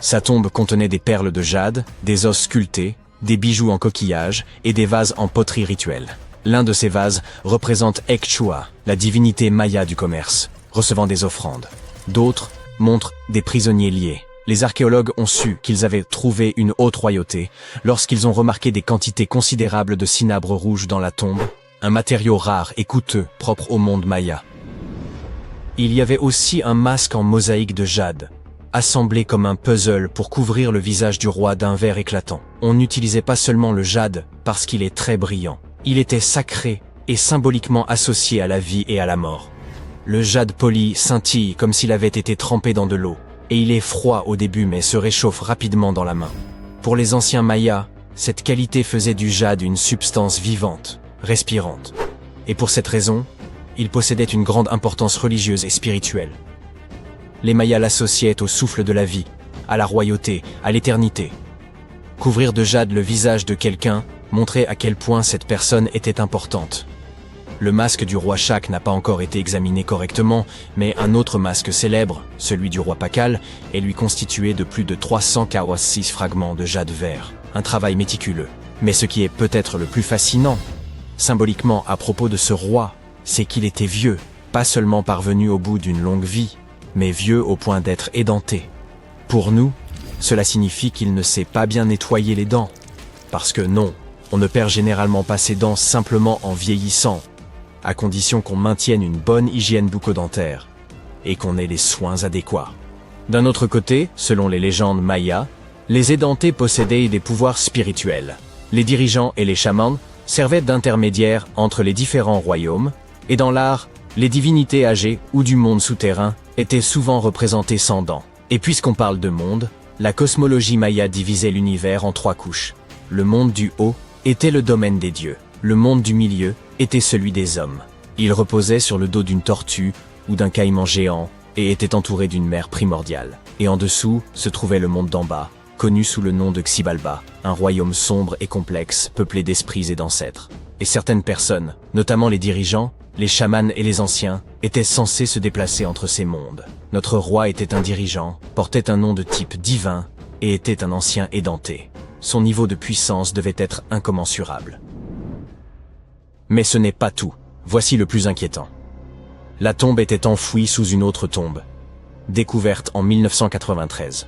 Sa tombe contenait des perles de jade, des os sculptés, des bijoux en coquillage et des vases en poterie rituelle. L'un de ces vases représente Ekchua, la divinité maya du commerce, recevant des offrandes. D'autres montrent des prisonniers liés. Les archéologues ont su qu'ils avaient trouvé une haute royauté lorsqu'ils ont remarqué des quantités considérables de cinabre rouge dans la tombe, un matériau rare et coûteux propre au monde maya. Il y avait aussi un masque en mosaïque de jade, assemblé comme un puzzle pour couvrir le visage du roi d'un vert éclatant. On n'utilisait pas seulement le jade parce qu'il est très brillant. Il était sacré et symboliquement associé à la vie et à la mort. Le jade poli scintille comme s'il avait été trempé dans de l'eau, et il est froid au début mais se réchauffe rapidement dans la main. Pour les anciens Mayas, cette qualité faisait du jade une substance vivante, respirante. Et pour cette raison, il possédait une grande importance religieuse et spirituelle. Les Mayas l'associaient au souffle de la vie, à la royauté, à l'éternité. Couvrir de jade le visage de quelqu'un montrait à quel point cette personne était importante. Le masque du roi Shak n'a pas encore été examiné correctement, mais un autre masque célèbre, celui du roi Pakal, est lui constitué de plus de 346 fragments de jade vert. Un travail méticuleux. Mais ce qui est peut-être le plus fascinant, symboliquement à propos de ce roi, c'est qu'il était vieux, pas seulement parvenu au bout d'une longue vie, mais vieux au point d'être édenté. Pour nous, cela signifie qu'il ne sait pas bien nettoyer les dents. Parce que non, on ne perd généralement pas ses dents simplement en vieillissant, à condition qu'on maintienne une bonne hygiène bucco-dentaire et qu'on ait les soins adéquats. D'un autre côté, selon les légendes mayas, les édentés possédaient des pouvoirs spirituels. Les dirigeants et les chamans servaient d'intermédiaires entre les différents royaumes, et dans l'art, les divinités âgées ou du monde souterrain étaient souvent représentées sans dents. Et puisqu'on parle de monde, la cosmologie maya divisait l'univers en 3 couches. Le monde du haut était le domaine des dieux. Le monde du milieu était celui des hommes. Il reposait sur le dos d'une tortue ou d'un caïman géant et était entouré d'une mer primordiale. Et en dessous se trouvait le monde d'en bas, connu sous le nom de Xibalba, un royaume sombre et complexe, peuplé d'esprits et d'ancêtres. Et certaines personnes, notamment les dirigeants, les chamans et les anciens, étaient censés se déplacer entre ces mondes. Notre roi était un dirigeant, portait un nom de type divin et était un ancien édenté. Son niveau de puissance devait être incommensurable. Mais ce n'est pas tout. Voici le plus inquiétant. La tombe était enfouie sous une autre tombe, découverte en 1993.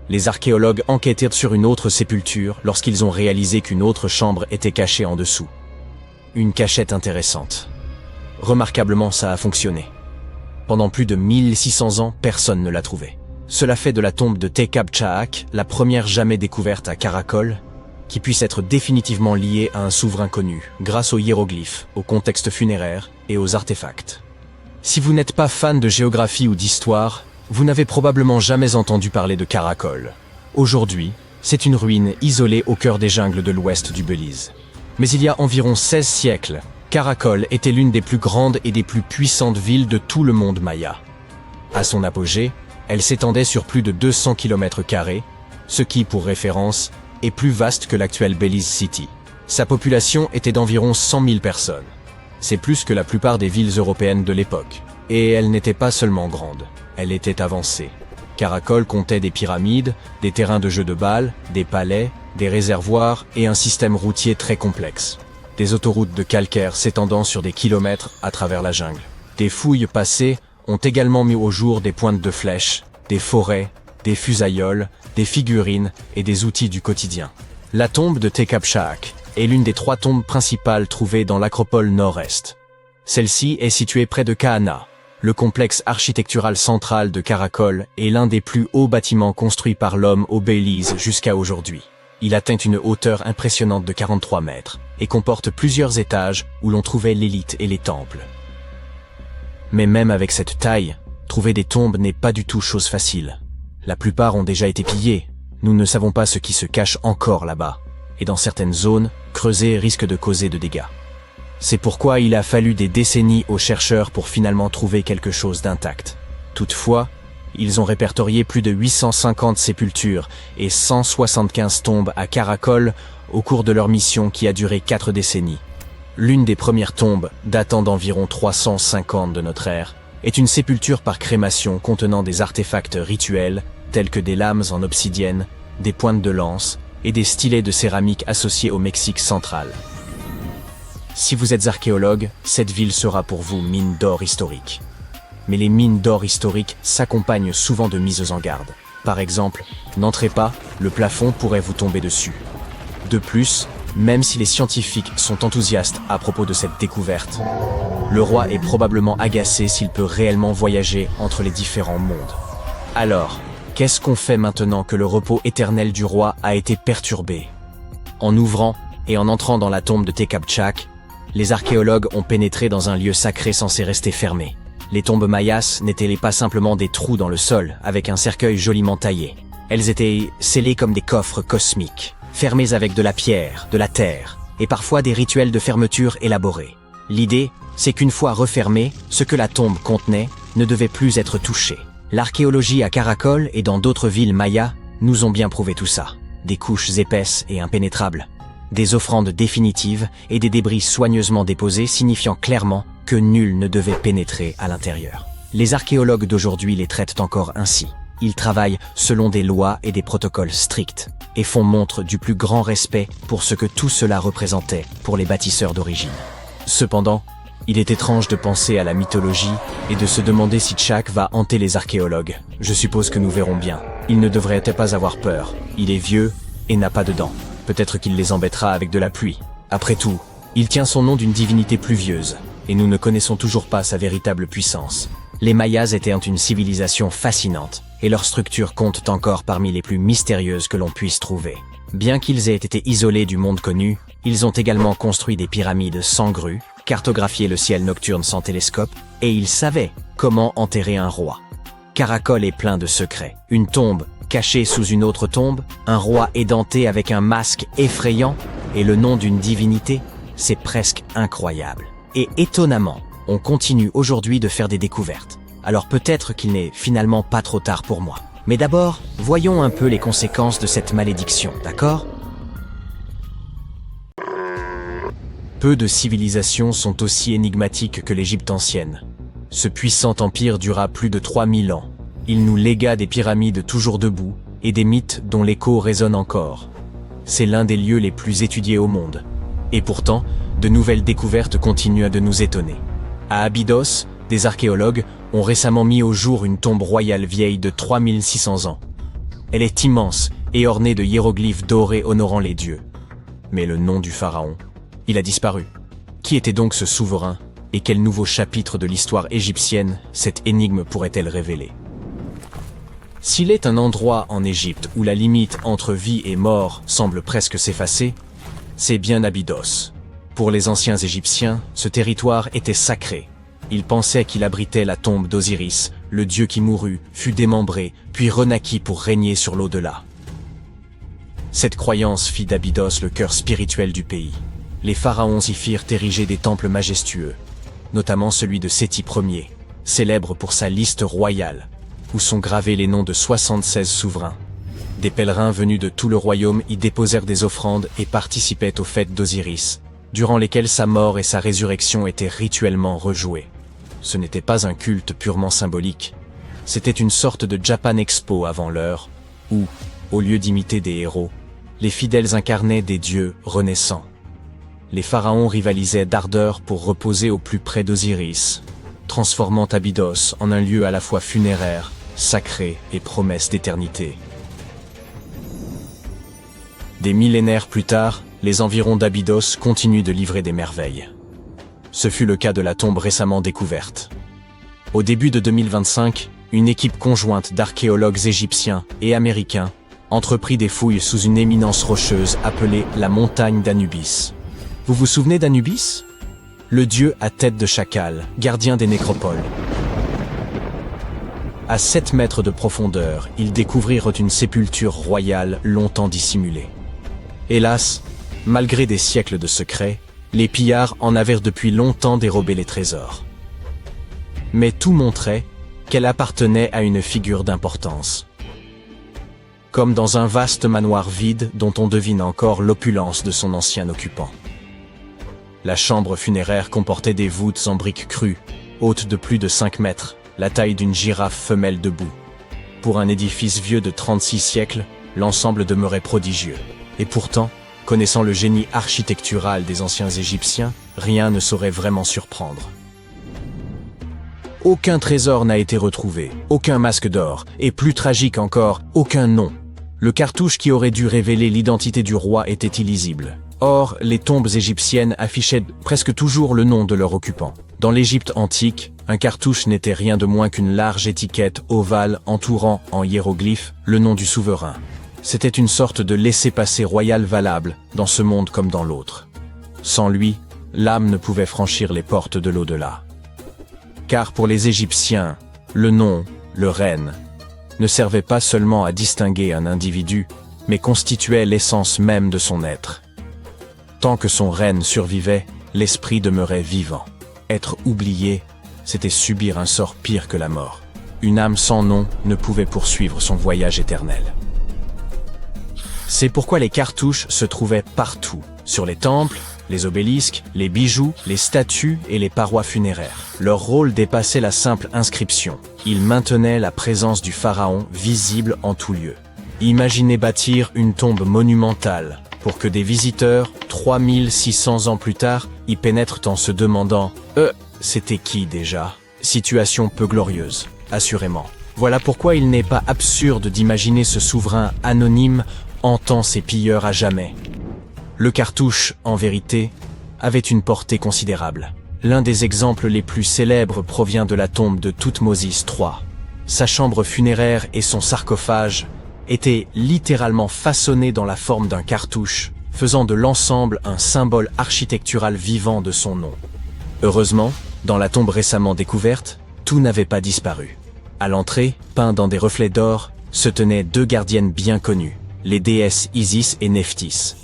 Les archéologues enquêtèrent sur une autre sépulture lorsqu'ils ont réalisé qu'une autre chambre était cachée en dessous. Une cachette intéressante. Remarquablement, ça a fonctionné. Pendant plus de 1600 ans, personne ne l'a trouvée. Cela fait de la tombe de Tekab-Chahak la première jamais découverte à Karakol, qui puisse être définitivement liée à un souverain connu, grâce aux hiéroglyphes, au contexte funéraire et aux artefacts. Si vous n'êtes pas fan de géographie ou d'histoire, vous n'avez probablement jamais entendu parler de Karakol. Aujourd'hui, c'est une ruine isolée au cœur des jungles de l'ouest du Belize. Mais il y a environ 16 siècles, Karakol était l'une des plus grandes et des plus puissantes villes de tout le monde maya. À son apogée, elle s'étendait sur plus de 200 km², ce qui, pour référence, est plus vaste que l'actuelle Belize City. Sa population était d'environ 100 000 personnes. C'est plus que la plupart des villes européennes de l'époque. Et elle n'était pas seulement grande, elle était avancée. Karakol comptait des pyramides, des terrains de jeux de balles, des palais, des réservoirs et un système routier très complexe. Des autoroutes de calcaire s'étendant sur des kilomètres à travers la jungle. Des fouilles passées ont également mis au jour des pointes de flèches, des forêts, des fusailloles, des figurines et des outils du quotidien. La tombe de Tekab-Chahak est l'une des 3 tombes principales trouvées dans l'acropole nord-est. Celle-ci est située près de Kahana. Le complexe architectural central de Karakol est l'un des plus hauts bâtiments construits par l'homme au Belize jusqu'à aujourd'hui. Il atteint une hauteur impressionnante de 43 mètres et comporte plusieurs étages où l'on trouvait l'élite et les temples. Mais même avec cette taille, trouver des tombes n'est pas du tout chose facile. La plupart ont déjà été pillées. Nous ne savons pas ce qui se cache encore là-bas. Et dans certaines zones, creuser risque de causer de dégâts. C'est pourquoi il a fallu des décennies aux chercheurs pour finalement trouver quelque chose d'intact. Toutefois, ils ont répertorié plus de 850 sépultures et 175 tombes à Karakol au cours de leur mission qui a duré 4 décennies. L'une des premières tombes, datant d'environ 350 de notre ère, est une sépulture par crémation contenant des artefacts rituels tels que des lames en obsidienne, des pointes de lance et des stylets de céramique associés au Mexique central. Si vous êtes archéologue, cette ville sera pour vous mine d'or historique. Mais les mines d'or historiques s'accompagnent souvent de mises en garde. Par exemple, n'entrez pas, le plafond pourrait vous tomber dessus. De plus, même si les scientifiques sont enthousiastes à propos de cette découverte, le roi est probablement agacé s'il peut réellement voyager entre les différents mondes. Alors, qu'est-ce qu'on fait maintenant que le repos éternel du roi a été perturbé? En ouvrant et en entrant dans la tombe de Tekab-Chahak, les archéologues ont pénétré dans un lieu sacré censé rester fermé. Les tombes mayas n'étaient pas simplement des trous dans le sol avec un cercueil joliment taillé. Elles étaient scellées comme des coffres cosmiques, fermés avec de la pierre, de la terre, et parfois des rituels de fermeture élaborés. L'idée, c'est qu'une fois refermé, ce que la tombe contenait ne devait plus être touché. L'archéologie à Karakol et dans d'autres villes mayas nous ont bien prouvé tout ça. Des couches épaisses et impénétrables, des offrandes définitives et des débris soigneusement déposés signifiant clairement que nul ne devait pénétrer à l'intérieur. Les archéologues d'aujourd'hui les traitent encore ainsi. Ils travaillent selon des lois et des protocoles stricts et font montre du plus grand respect pour ce que tout cela représentait pour les bâtisseurs d'origine. Cependant, il est étrange de penser à la mythologie et de se demander si Chahak va hanter les archéologues. Je suppose que nous verrons bien. Il ne devrait pas avoir peur. Il est vieux et n'a pas de dents. Peut-être qu'il les embêtera avec de la pluie. Après tout, il tient son nom d'une divinité pluvieuse, et nous ne connaissons toujours pas sa véritable puissance. Les Mayas étaient une civilisation fascinante, et leurs structures comptent encore parmi les plus mystérieuses que l'on puisse trouver. Bien qu'ils aient été isolés du monde connu, ils ont également construit des pyramides sans grue, cartographié le ciel nocturne sans télescope, et ils savaient comment enterrer un roi. Karakol est plein de secrets. Une tombe cachée sous une autre tombe, un roi édenté avec un masque effrayant, et le nom d'une divinité, c'est presque incroyable. Et étonnamment, on continue aujourd'hui de faire des découvertes. Alors peut-être qu'il n'est finalement pas trop tard pour moi. Mais d'abord, voyons un peu les conséquences de cette malédiction, d'accord ? Peu de civilisations sont aussi énigmatiques que l'Égypte ancienne. Ce puissant empire dura plus de 3000 ans. Il nous légua des pyramides toujours debout et des mythes dont l'écho résonne encore. C'est l'un des lieux les plus étudiés au monde. Et pourtant, de nouvelles découvertes continuent de nous étonner. À Abydos, des archéologues ont récemment mis au jour une tombe royale vieille de 3600 ans. Elle est immense et ornée de hiéroglyphes dorés honorant les dieux. Mais le nom du pharaon, il a disparu. Qui était donc ce souverain et quel nouveau chapitre de l'histoire égyptienne cette énigme pourrait-elle révéler ? S'il est un endroit en Égypte où la limite entre vie et mort semble presque s'effacer, c'est bien Abydos. Pour les anciens Égyptiens, ce territoire était sacré. Ils pensaient qu'il abritait la tombe d'Osiris, le dieu qui mourut, fut démembré, puis renaquit pour régner sur l'au-delà. Cette croyance fit d'Abydos le cœur spirituel du pays. Les pharaons y firent ériger des temples majestueux, notamment celui de Séti Ier, célèbre pour sa liste royale, où sont gravés les noms de 76 souverains. Des pèlerins venus de tout le royaume y déposèrent des offrandes et participaient aux fêtes d'Osiris, durant lesquelles sa mort et sa résurrection étaient rituellement rejouées. Ce n'était pas un culte purement symbolique, c'était une sorte de Japan Expo avant l'heure, où, au lieu d'imiter des héros, les fidèles incarnaient des dieux renaissants. Les pharaons rivalisaient d'ardeur pour reposer au plus près d'Osiris, transformant Abydos en un lieu à la fois funéraire, sacré et promesse d'éternité. Des millénaires plus tard, les environs d'Abydos continuent de livrer des merveilles. Ce fut le cas de la tombe récemment découverte. Au début de 2025, une équipe conjointe d'archéologues égyptiens et américains entreprit des fouilles sous une éminence rocheuse appelée la montagne d'Anubis. Vous vous souvenez d'Anubis ? Le dieu à tête de chacal, gardien des nécropoles. À 7 mètres de profondeur, ils découvrirent une sépulture royale longtemps dissimulée. Hélas, malgré des siècles de secrets, les pillards en avaient depuis longtemps dérobé les trésors. Mais tout montrait qu'elle appartenait à une figure d'importance. Comme dans un vaste manoir vide dont on devine encore l'opulence de son ancien occupant. La chambre funéraire comportait des voûtes en briques crues, hautes de plus de 5 mètres, la taille d'une girafe femelle debout. Pour un édifice vieux de 36 siècles, l'ensemble demeurait prodigieux. Et pourtant, connaissant le génie architectural des anciens Égyptiens, rien ne saurait vraiment surprendre. Aucun trésor n'a été retrouvé, aucun masque d'or, et plus tragique encore, aucun nom. Le cartouche qui aurait dû révéler l'identité du roi était illisible. Or, les tombes égyptiennes affichaient presque toujours le nom de leur occupant. Dans l'Égypte antique, un cartouche n'était rien de moins qu'une large étiquette ovale entourant, en hiéroglyphes, le nom du souverain. C'était une sorte de laissez-passer royal valable, dans ce monde comme dans l'autre. Sans lui, l'âme ne pouvait franchir les portes de l'au-delà. Car pour les Égyptiens, le nom, le règne, ne servait pas seulement à distinguer un individu, mais constituait l'essence même de son être. Tant que son règne survivait, l'esprit demeurait vivant. Être oublié, c'était subir un sort pire que la mort. Une âme sans nom ne pouvait poursuivre son voyage éternel. C'est pourquoi les cartouches se trouvaient partout, sur les temples, les obélisques, les bijoux, les statues et les parois funéraires. Leur rôle dépassait la simple inscription. Ils maintenaient la présence du pharaon visible en tout lieu. Imaginez bâtir une tombe monumentale pour que des visiteurs, 3600 ans plus tard, y pénètrent en se demandant « c'était qui déjà ?» Situation peu glorieuse, assurément. Voilà pourquoi il n'est pas absurde d'imaginer ce souverain anonyme hantant ses pilleurs à jamais. Le cartouche, en vérité, avait une portée considérable. L'un des exemples les plus célèbres provient de la tombe de Thoutmôsis III. Sa chambre funéraire et son sarcophage étaient littéralement façonnés dans la forme d'un cartouche, faisant de l'ensemble un symbole architectural vivant de son nom. Heureusement, dans la tombe récemment découverte, tout n'avait pas disparu. À l'entrée, peints dans des reflets d'or, se tenaient 2 gardiennes bien connues, les déesses Isis et Nephthys.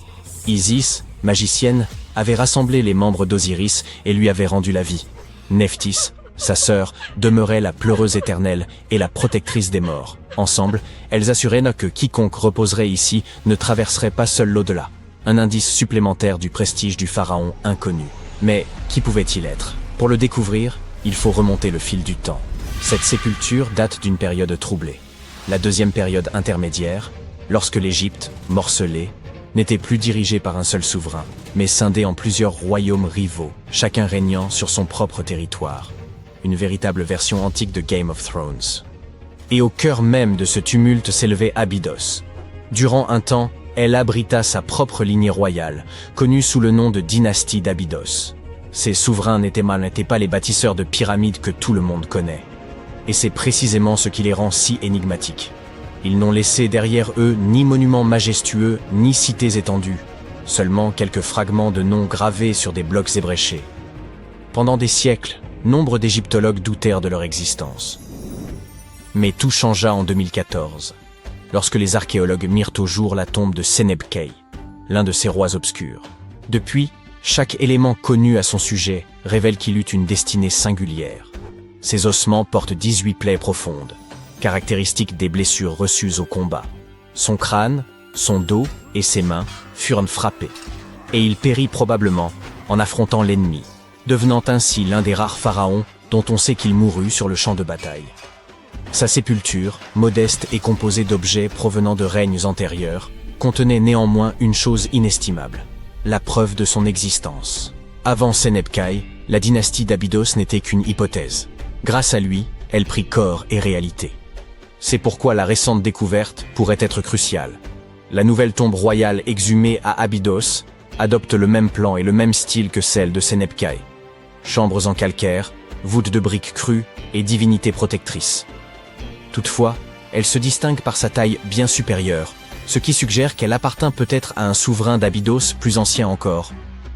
Isis, magicienne, avait rassemblé les membres d'Osiris et lui avait rendu la vie. Nephthys, sa sœur, demeurait la pleureuse éternelle et la protectrice des morts. Ensemble, elles assuraient que quiconque reposerait ici ne traverserait pas seul l'au-delà. Un indice supplémentaire du prestige du pharaon inconnu. Mais qui pouvait-il être ? Pour le découvrir, il faut remonter le fil du temps. Cette sépulture date d'une période troublée. La deuxième période intermédiaire, lorsque l'Égypte, morcelée, n'était plus dirigée par un seul souverain, mais scindée en plusieurs royaumes rivaux, chacun régnant sur son propre territoire. Une véritable version antique de Game of Thrones. Et au cœur même de ce tumulte s'élevait Abydos. Durant un temps, elle abrita sa propre lignée royale, connue sous le nom de dynastie d'Abydos. Ces souverains n'étaient pas les bâtisseurs de pyramides que tout le monde connaît. Et c'est précisément ce qui les rend si énigmatiques. Ils n'ont laissé derrière eux ni monuments majestueux, ni cités étendues, seulement quelques fragments de noms gravés sur des blocs ébréchés. Pendant des siècles, nombre d'égyptologues doutèrent de leur existence. Mais tout changea en 2014, lorsque les archéologues mirent au jour la tombe de Senebkhay, l'un de ces rois obscurs. Depuis, chaque élément connu à son sujet révèle qu'il eut une destinée singulière. Ses ossements portent 18 plaies profondes, caractéristiques des blessures reçues au combat. Son crâne, son dos et ses mains furent frappés, et il périt probablement en affrontant l'ennemi, devenant ainsi l'un des rares pharaons dont on sait qu'il mourut sur le champ de bataille. Sa sépulture, modeste et composée d'objets provenant de règnes antérieurs, contenait néanmoins une chose inestimable, la preuve de son existence. Avant Senebkhay, la dynastie d'Abydos n'était qu'une hypothèse. Grâce à lui, elle prit corps et réalité. C'est pourquoi la récente découverte pourrait être cruciale. La nouvelle tombe royale exhumée à Abydos adopte le même plan et le même style que celle de Senebkhay. Chambres en calcaire, voûtes de briques crues et divinité protectrice. Toutefois, elle se distingue par sa taille bien supérieure, ce qui suggère qu'elle appartint peut-être à un souverain d'Abydos plus ancien encore,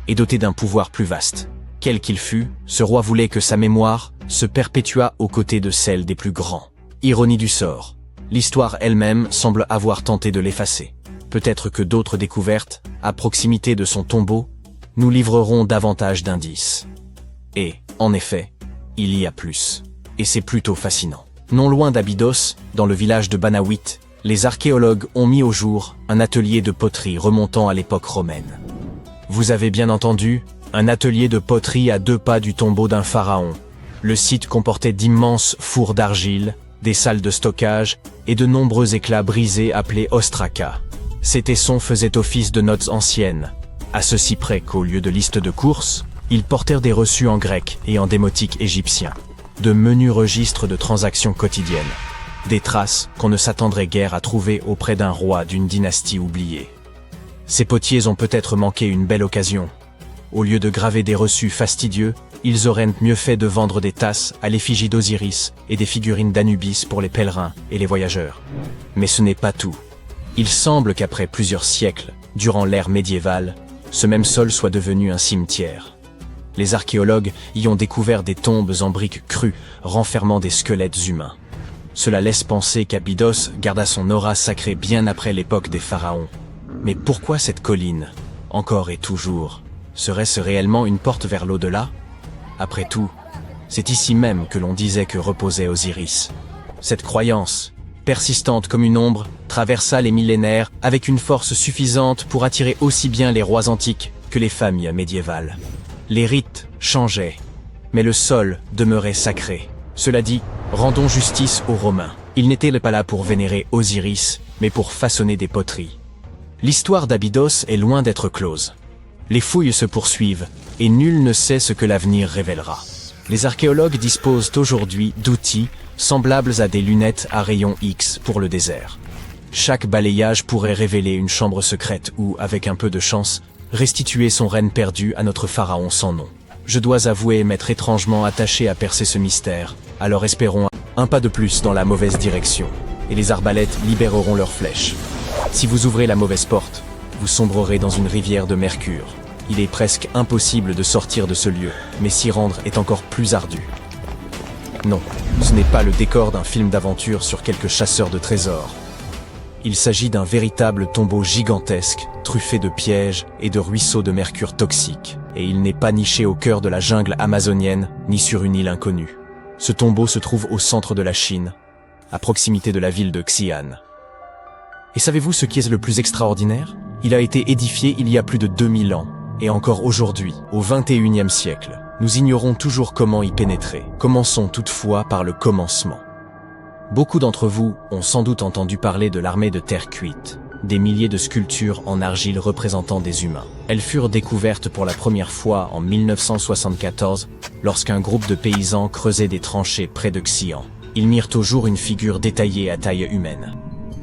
et doté d'un pouvoir plus vaste. Quel qu'il fût, ce roi voulait que sa mémoire se perpétuât aux côtés de celle des plus grands. Ironie du sort, l'histoire elle-même semble avoir tenté de l'effacer. Peut-être que d'autres découvertes, à proximité de son tombeau, nous livreront davantage d'indices. Et, en effet, il y a plus. Et c'est plutôt fascinant. Non loin d'Abydos, dans le village de Banawit, les archéologues ont mis au jour un atelier de poterie remontant à l'époque romaine. Vous avez bien entendu, un atelier de poterie à 2 pas du tombeau d'un pharaon. Le site comportait d'immenses fours d'argile, des salles de stockage et de nombreux éclats brisés appelés ostraka. Ces tessons faisaient office de notes anciennes, à ceci près qu'au lieu de listes de courses, ils portèrent des reçus en grec et en démotique égyptien, de menus registres de transactions quotidiennes, des traces qu'on ne s'attendrait guère à trouver auprès d'un roi d'une dynastie oubliée. Ces potiers ont peut-être manqué une belle occasion. Au lieu de graver des reçus fastidieux, ils auraient mieux fait de vendre des tasses à l'effigie d'Osiris et des figurines d'Anubis pour les pèlerins et les voyageurs. Mais ce n'est pas tout. Il semble qu'après plusieurs siècles, durant l'ère médiévale, ce même sol soit devenu un cimetière. Les archéologues y ont découvert des tombes en briques crues renfermant des squelettes humains. Cela laisse penser qu'Abydos garda son aura sacrée bien après l'époque des pharaons. Mais pourquoi cette colline, encore et toujours, serait-ce réellement une porte vers l'au-delà? Après tout, c'est ici même que l'on disait que reposait Osiris. Cette croyance, persistante comme une ombre, traversa les millénaires avec une force suffisante pour attirer aussi bien les rois antiques que les familles médiévales. Les rites changeaient, mais le sol demeurait sacré. Cela dit, rendons justice aux Romains. Ils n'étaient pas là pour vénérer Osiris, mais pour façonner des poteries. L'histoire d'Abydos est loin d'être close. Les fouilles se poursuivent, et nul ne sait ce que l'avenir révélera. Les archéologues disposent aujourd'hui d'outils semblables à des lunettes à rayons X pour le désert. Chaque balayage pourrait révéler une chambre secrète ou, avec un peu de chance, restituer son règne perdu à notre pharaon sans nom. Je dois avouer m'être étrangement attaché à percer ce mystère, alors espérons un pas de plus dans la mauvaise direction, et les arbalètes libéreront leurs flèches. Si vous ouvrez la mauvaise porte, vous sombrerez dans une rivière de mercure. Il est presque impossible de sortir de ce lieu, mais s'y rendre est encore plus ardu. Non, ce n'est pas le décor d'un film d'aventure sur quelques chasseurs de trésors. Il s'agit d'un véritable tombeau gigantesque, truffé de pièges et de ruisseaux de mercure toxique. Et il n'est pas niché au cœur de la jungle amazonienne, ni sur une île inconnue. Ce tombeau se trouve au centre de la Chine, à proximité de la ville de Xi'an. Et savez-vous ce qui est le plus extraordinaire? Il a été édifié il y a plus de 2000 ans, et encore aujourd'hui, au XXIe siècle, nous ignorons toujours comment y pénétrer. Commençons toutefois par le commencement. Beaucoup d'entre vous ont sans doute entendu parler de l'armée de terre cuite, des milliers de sculptures en argile représentant des humains. Elles furent découvertes pour la première fois en 1974, lorsqu'un groupe de paysans creusait des tranchées près de Xi'an. Ils mirent au jour une figure détaillée à taille humaine.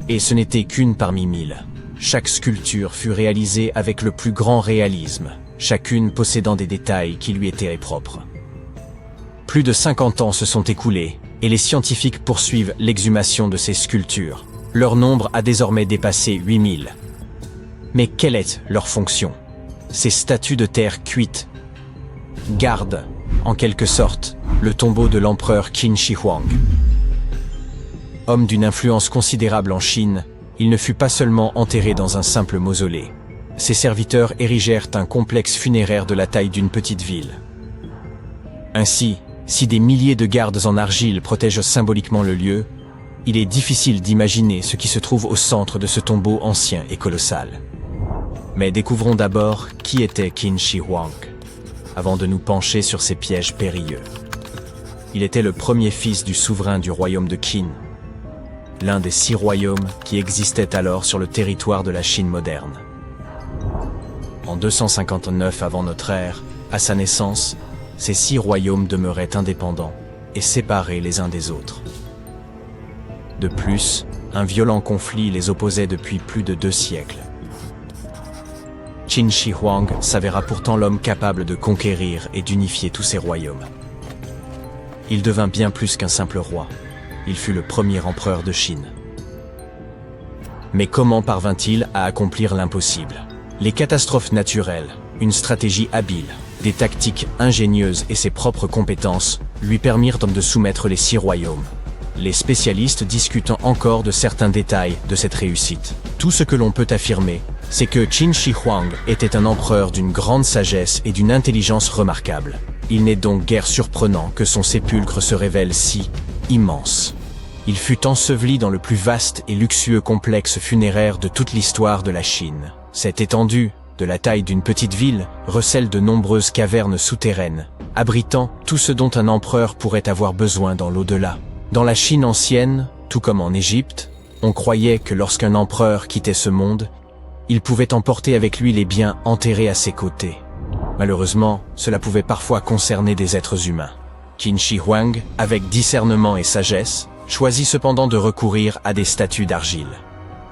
Et ce n'était qu'une parmi 1000. Chaque sculpture fut réalisée avec le plus grand réalisme, chacune possédant des détails qui lui étaient propres. Plus de 50 ans se sont écoulés, et les scientifiques poursuivent l'exhumation de ces sculptures. Leur nombre a désormais dépassé 8000. Mais quelle est leur fonction? Ces statues de terre cuite gardent, en quelque sorte, le tombeau de l'empereur Qin Shi Huang. Homme d'une influence considérable en Chine, il ne fut pas seulement enterré dans un simple mausolée. Ses serviteurs érigèrent un complexe funéraire de la taille d'une petite ville. Ainsi, si des milliers de gardes en argile protègent symboliquement le lieu, il est difficile d'imaginer ce qui se trouve au centre de ce tombeau ancien et colossal. Mais découvrons d'abord qui était Qin Shi Huang, avant de nous pencher sur ses pièges périlleux. Il était le premier fils du souverain du royaume de Qin, l'un des 6 royaumes qui existaient alors sur le territoire de la Chine moderne. En 259 avant notre ère, à sa naissance, ces 6 royaumes demeuraient indépendants et séparés les uns des autres. De plus, un violent conflit les opposait depuis plus de 2 siècles. Qin Shi Huang s'avéra pourtant l'homme capable de conquérir et d'unifier tous ces royaumes. Il devint bien plus qu'un simple roi. Il fut le premier empereur de Chine. Mais comment parvint-il à accomplir l'impossible? Les catastrophes naturelles, une stratégie habile, des tactiques ingénieuses et ses propres compétences lui permirent de soumettre les 6 royaumes. Les spécialistes discutent encore de certains détails de cette réussite. Tout ce que l'on peut affirmer, c'est que Qin Shi Huang était un empereur d'une grande sagesse et d'une intelligence remarquable. Il n'est donc guère surprenant que son sépulcre se révèle si immense. Il fut enseveli dans le plus vaste et luxueux complexe funéraire de toute l'histoire de la Chine. Cette étendue, de la taille d'une petite ville, recèle de nombreuses cavernes souterraines, abritant tout ce dont un empereur pourrait avoir besoin dans l'au-delà. Dans la Chine ancienne, tout comme en Égypte, on croyait que lorsqu'un empereur quittait ce monde, il pouvait emporter avec lui les biens enterrés à ses côtés. Malheureusement, cela pouvait parfois concerner des êtres humains. Qin Shi Huang, avec discernement et sagesse, choisit cependant de recourir à des statues d'argile.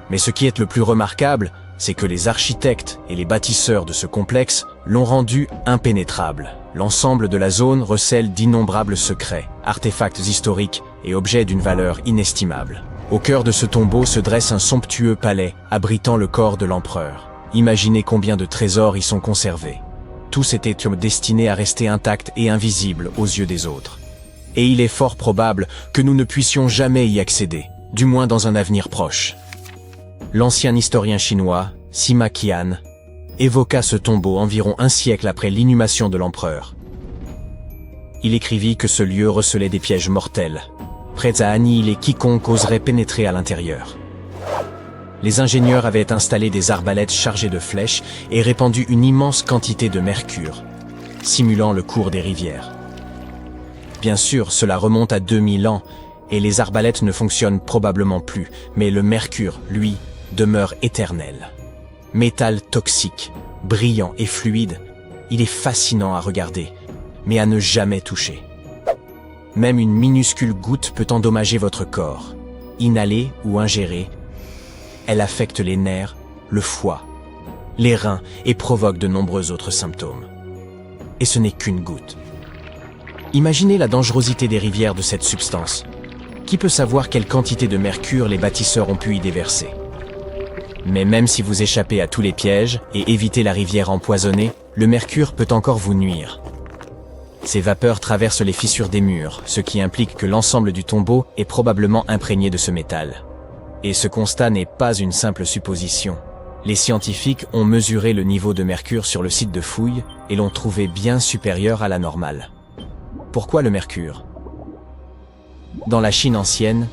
Mais ce qui est le plus remarquable, c'est que les architectes et les bâtisseurs de ce complexe l'ont rendu impénétrable. L'ensemble de la zone recèle d'innombrables secrets, artefacts historiques et objets d'une valeur inestimable. Au cœur de ce tombeau se dresse un somptueux palais abritant le corps de l'empereur. Imaginez combien de trésors y sont conservés. Tous étaient destinés à rester intacts et invisibles aux yeux des autres. Et il est fort probable que nous ne puissions jamais y accéder, du moins dans un avenir proche. L'ancien historien chinois, Sima Qian, évoqua ce tombeau environ un siècle après l'inhumation de l'empereur. Il écrivit que ce lieu recelait des pièges mortels, prêts à annihiler quiconque oserait pénétrer à l'intérieur. Les ingénieurs avaient installé des arbalètes chargées de flèches et répandu une immense quantité de mercure, simulant le cours des rivières. Bien sûr, cela remonte à 2000 ans, et les arbalètes ne fonctionnent probablement plus, mais le mercure, lui, demeure éternel. Métal toxique, brillant et fluide, il est fascinant à regarder, mais à ne jamais toucher. Même une minuscule goutte peut endommager votre corps. Inhalée ou ingérée, elle affecte les nerfs, le foie, les reins et provoque de nombreux autres symptômes. Et ce n'est qu'une goutte. Imaginez la dangerosité des rivières de cette substance. Qui peut savoir quelle quantité de mercure les bâtisseurs ont pu y déverser? Mais même si vous échappez à tous les pièges et évitez la rivière empoisonnée, le mercure peut encore vous nuire. Ces vapeurs traversent les fissures des murs, ce qui implique que l'ensemble du tombeau est probablement imprégné de ce métal. Et ce constat n'est pas une simple supposition. Les scientifiques ont mesuré le niveau de mercure sur le site de fouilles et l'ont trouvé bien supérieur à la normale. Pourquoi le mercure? Dans la Chine ancienne,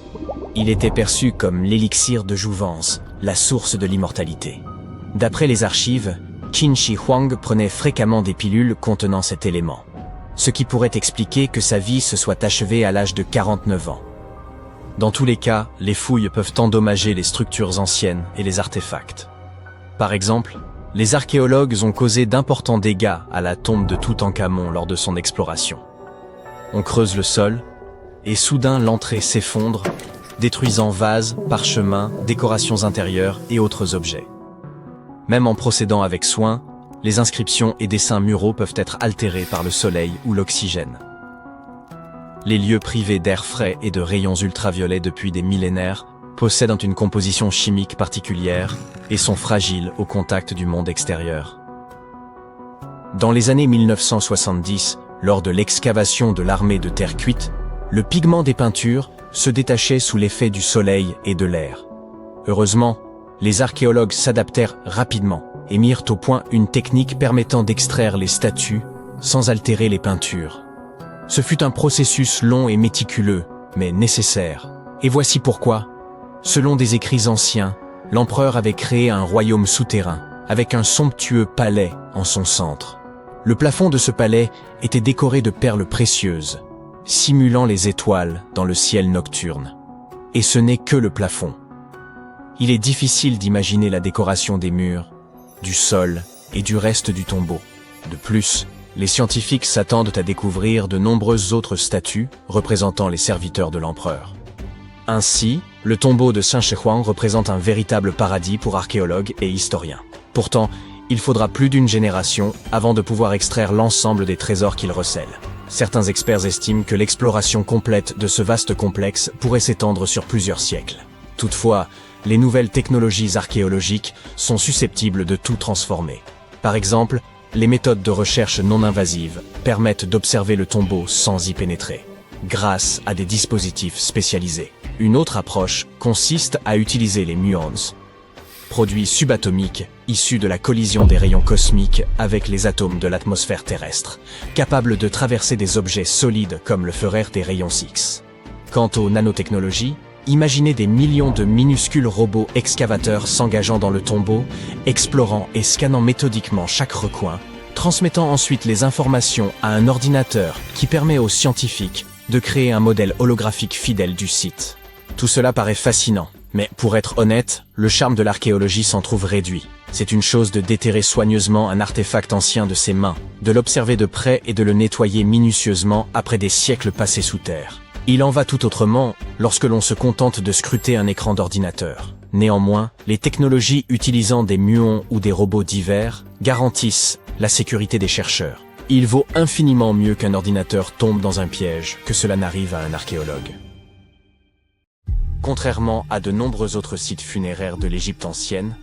il était perçu comme l'élixir de jouvence, la source de l'immortalité. D'après les archives, Qin Shi Huang prenait fréquemment des pilules contenant cet élément, ce qui pourrait expliquer que sa vie se soit achevée à l'âge de 49 ans. Dans tous les cas, les fouilles peuvent endommager les structures anciennes et les artefacts. Par exemple, les archéologues ont causé d'importants dégâts à la tombe de Toutankhamon lors de son exploration. On creuse le sol, et soudain l'entrée s'effondre, détruisant vases, parchemins, décorations intérieures et autres objets. Même en procédant avec soin, les inscriptions et dessins muraux peuvent être altérés par le soleil ou l'oxygène. Les lieux privés d'air frais et de rayons ultraviolets depuis des millénaires possèdent une composition chimique particulière et sont fragiles au contact du monde extérieur. Dans les années 1970, lors de l'excavation de l'armée de terre cuite, le pigment des peintures se détachait sous l'effet du soleil et de l'air. Heureusement, les archéologues s'adaptèrent rapidement et mirent au point une technique permettant d'extraire les statues sans altérer les peintures. Ce fut un processus long et méticuleux, mais nécessaire. Et voici pourquoi. Selon des écrits anciens, l'empereur avait créé un royaume souterrain, avec un somptueux palais en son centre. Le plafond de ce palais était décoré de perles précieuses, simulant les étoiles dans le ciel nocturne. Et ce n'est que le plafond. Il est difficile d'imaginer la décoration des murs, du sol et du reste du tombeau. De plus, les scientifiques s'attendent à découvrir de nombreuses autres statues représentant les serviteurs de l'empereur. Ainsi, le tombeau de Saint-Chehuang représente un véritable paradis pour archéologues et historiens. Pourtant, il faudra plus d'une génération avant de pouvoir extraire l'ensemble des trésors qu'il recèle. Certains experts estiment que l'exploration complète de ce vaste complexe pourrait s'étendre sur plusieurs siècles. Toutefois, les nouvelles technologies archéologiques sont susceptibles de tout transformer. Par exemple, les méthodes de recherche non invasives permettent d'observer le tombeau sans y pénétrer, grâce à des dispositifs spécialisés. Une autre approche consiste à utiliser les muons, produits subatomiques issus de la collision des rayons cosmiques avec les atomes de l'atmosphère terrestre, capables de traverser des objets solides comme le feraient des rayons X. Quant aux nanotechnologies, imaginez des millions de minuscules robots excavateurs s'engageant dans le tombeau, explorant et scannant méthodiquement chaque recoin, transmettant ensuite les informations à un ordinateur qui permet aux scientifiques de créer un modèle holographique fidèle du site. Tout cela paraît fascinant, mais pour être honnête, le charme de l'archéologie s'en trouve réduit. C'est une chose de déterrer soigneusement un artefact ancien de ses mains, de l'observer de près et de le nettoyer minutieusement après des siècles passés sous terre. Il en va tout autrement lorsque l'on se contente de scruter un écran d'ordinateur. Néanmoins, les technologies utilisant des muons ou des robots divers garantissent la sécurité des chercheurs. Il vaut infiniment mieux qu'un ordinateur tombe dans un piège que cela n'arrive à un archéologue. Contrairement à de nombreux autres sites funéraires de l'Égypte ancienne,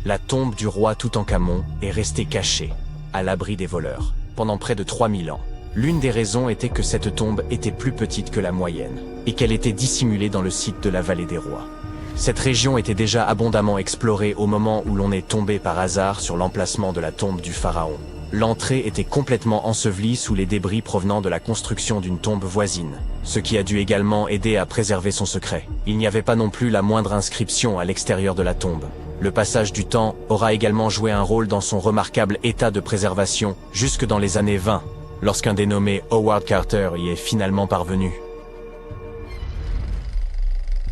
la tombe du roi Toutankhamon est restée cachée, à l'abri des voleurs, pendant près de 3000 ans. L'une des raisons était que cette tombe était plus petite que la moyenne, et qu'elle était dissimulée dans le site de la vallée des rois. Cette région était déjà abondamment explorée au moment où l'on est tombé par hasard sur l'emplacement de la tombe du pharaon. L'entrée était complètement ensevelie sous les débris provenant de la construction d'une tombe voisine, ce qui a dû également aider à préserver son secret. Il n'y avait pas non plus la moindre inscription à l'extérieur de la tombe. Le passage du temps aura également joué un rôle dans son remarquable état de préservation jusque dans les années 20, lorsqu'un dénommé Howard Carter y est finalement parvenu.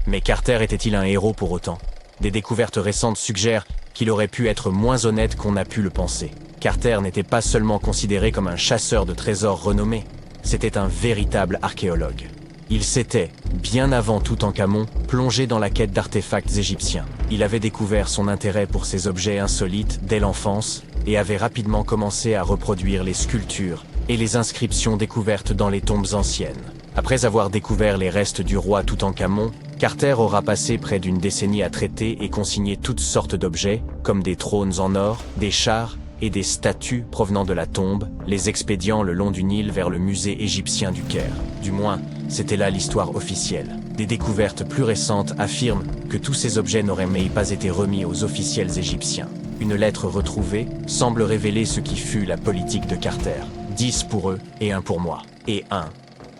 Mais Carter était-il un héros pour autant? Des découvertes récentes suggèrent qu'il aurait pu être moins honnête qu'on a pu le penser. Carter n'était pas seulement considéré comme un chasseur de trésors renommé, c'était un véritable archéologue. Il s'était, bien avant Toutankhamon, plongé dans la quête d'artefacts égyptiens. Il avait découvert son intérêt pour ces objets insolites dès l'enfance et avait rapidement commencé à reproduire les sculptures et les inscriptions découvertes dans les tombes anciennes. Après avoir découvert les restes du roi Toutankhamon, Carter aura passé près d'une décennie à traiter et consigner toutes sortes d'objets, comme des trônes en or, des chars et des statues provenant de la tombe, les expédiant le long du Nil vers le musée égyptien du Caire. Du moins, c'était là l'histoire officielle. Des découvertes plus récentes affirment que tous ces objets n'auraient même pas été remis aux officiels égyptiens. Une lettre retrouvée semble révéler ce qui fut la politique de Carter. 10 pour eux et 1 pour moi. Et 1.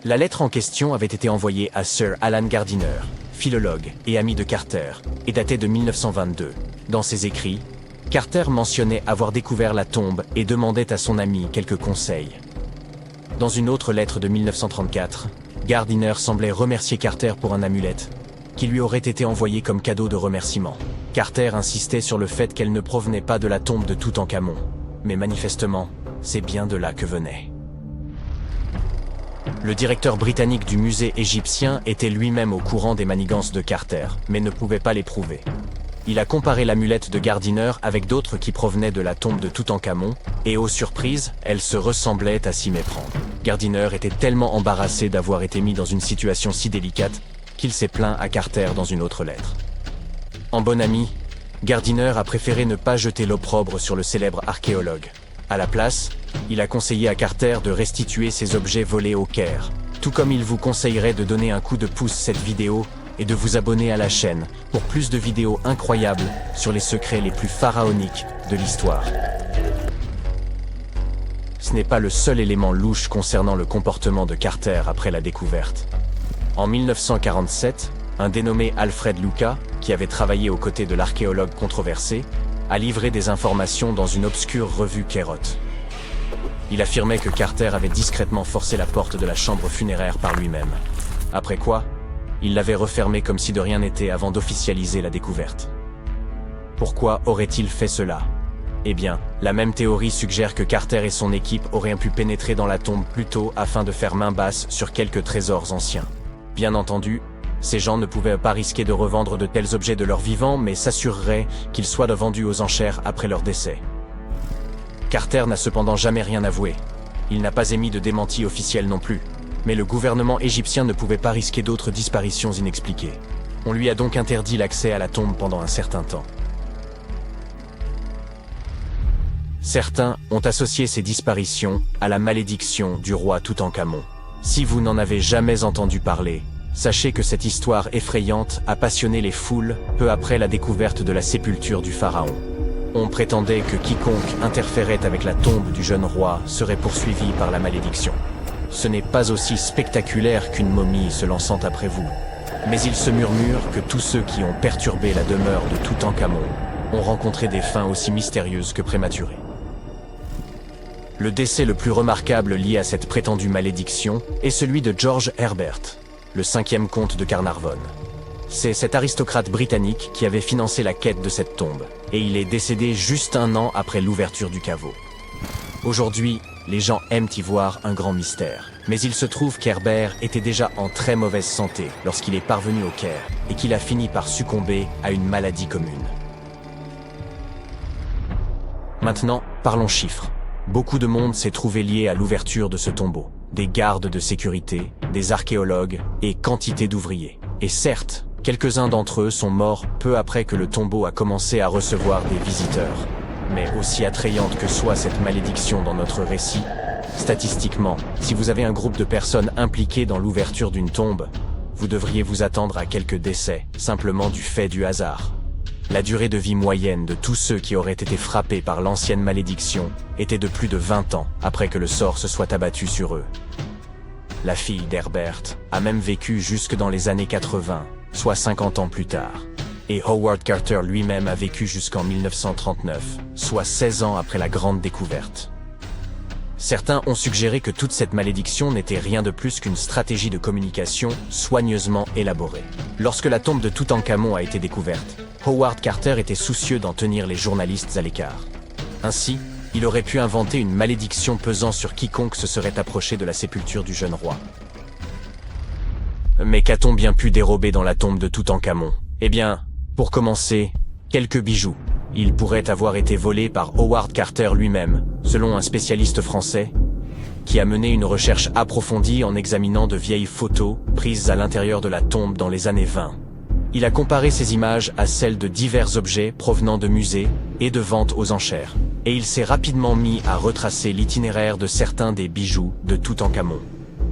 La lettre en question avait été envoyée à Sir Alan Gardiner, philologue et ami de Carter, et datée de 1922. Dans ses écrits, Carter mentionnait avoir découvert la tombe et demandait à son ami quelques conseils. Dans une autre lettre de 1934, Gardiner semblait remercier Carter pour un amulette, qui lui aurait été envoyé comme cadeau de remerciement. Carter insistait sur le fait qu'elle ne provenait pas de la tombe de Toutankhamon, mais manifestement, c'est bien de là que venait. Le directeur britannique du musée égyptien était lui-même au courant des manigances de Carter, mais ne pouvait pas les prouver. Il a comparé l'amulette de Gardiner avec d'autres qui provenaient de la tombe de Toutankhamon, et aux surprises, elles se ressemblaient à s'y méprendre. Gardiner était tellement embarrassé d'avoir été mis dans une situation si délicate qu'il s'est plaint à Carter dans une autre lettre. En bon ami, Gardiner a préféré ne pas jeter l'opprobre sur le célèbre archéologue. À la place, il a conseillé à Carter de restituer ses objets volés au Caire, tout comme il vous conseillerait de donner un coup de pouce cette vidéo et de vous abonner à la chaîne pour plus de vidéos incroyables sur les secrets les plus pharaoniques de l'histoire. Ce n'est pas le seul élément louche concernant le comportement de Carter après la découverte. En 1947, un dénommé Alfred Luca, qui avait travaillé aux côtés de l'archéologue controversé, a livré des informations dans une obscure revue Kerot. Il affirmait que Carter avait discrètement forcé la porte de la chambre funéraire par lui-même. Après quoi, il l'avait refermée comme si de rien n'était avant d'officialiser la découverte. Pourquoi aurait-il fait cela? Eh bien, la même théorie suggère que Carter et son équipe auraient pu pénétrer dans la tombe plus tôt afin de faire main basse sur quelques trésors anciens. Bien entendu, ces gens ne pouvaient pas risquer de revendre de tels objets de leur vivant, mais s'assureraient qu'ils soient vendus aux enchères après leur décès. Carter n'a cependant jamais rien avoué. Il n'a pas émis de démenti officiel non plus. Mais le gouvernement égyptien ne pouvait pas risquer d'autres disparitions inexpliquées. On lui a donc interdit l'accès à la tombe pendant un certain temps. Certains ont associé ces disparitions à la malédiction du roi Toutankhamon. Si vous n'en avez jamais entendu parler, sachez que cette histoire effrayante a passionné les foules peu après la découverte de la sépulture du pharaon. On prétendait que quiconque interférait avec la tombe du jeune roi serait poursuivi par la malédiction. Ce n'est pas aussi spectaculaire qu'une momie se lançant après vous. Mais il se murmure que tous ceux qui ont perturbé la demeure de Toutankhamon ont rencontré des fins aussi mystérieuses que prématurées. Le décès le plus remarquable lié à cette prétendue malédiction est celui de George Herbert, le 5e comte de Carnarvon. C'est cet aristocrate britannique qui avait financé la quête de cette tombe, et il est décédé juste un an après l'ouverture du caveau. Aujourd'hui, les gens aiment y voir un grand mystère, mais il se trouve qu'Herbert était déjà en très mauvaise santé lorsqu'il est parvenu au Caire, et qu'il a fini par succomber à une maladie commune. Maintenant, parlons chiffres. Beaucoup de monde s'est trouvé lié à l'ouverture de ce tombeau. Des gardes de sécurité, des archéologues et quantité d'ouvriers. Et certes, quelques-uns d'entre eux sont morts peu après que le tombeau a commencé à recevoir des visiteurs. Mais aussi attrayante que soit cette malédiction dans notre récit, statistiquement, si vous avez un groupe de personnes impliquées dans l'ouverture d'une tombe, vous devriez vous attendre à quelques décès, simplement du fait du hasard. La durée de vie moyenne de tous ceux qui auraient été frappés par l'ancienne malédiction était de plus de 20 ans après que le sort se soit abattu sur eux. La fille d'Herbert a même vécu jusque dans les années 80, soit 50 ans plus tard. Et Howard Carter lui-même a vécu jusqu'en 1939, soit 16 ans après la grande découverte. Certains ont suggéré que toute cette malédiction n'était rien de plus qu'une stratégie de communication soigneusement élaborée. Lorsque la tombe de Toutankhamon a été découverte, Howard Carter était soucieux d'en tenir les journalistes à l'écart. Ainsi, il aurait pu inventer une malédiction pesant sur quiconque se serait approché de la sépulture du jeune roi. Mais qu'a-t-on bien pu dérober dans la tombe de Toutankhamon? Eh bien, pour commencer, quelques bijoux. Ils pourraient avoir été volés par Howard Carter lui-même, selon un spécialiste français, qui a mené une recherche approfondie en examinant de vieilles photos prises à l'intérieur de la tombe dans les années 20. Il a comparé ces images à celles de divers objets provenant de musées et de ventes aux enchères, et il s'est rapidement mis à retracer l'itinéraire de certains des bijoux de Toutankhamon.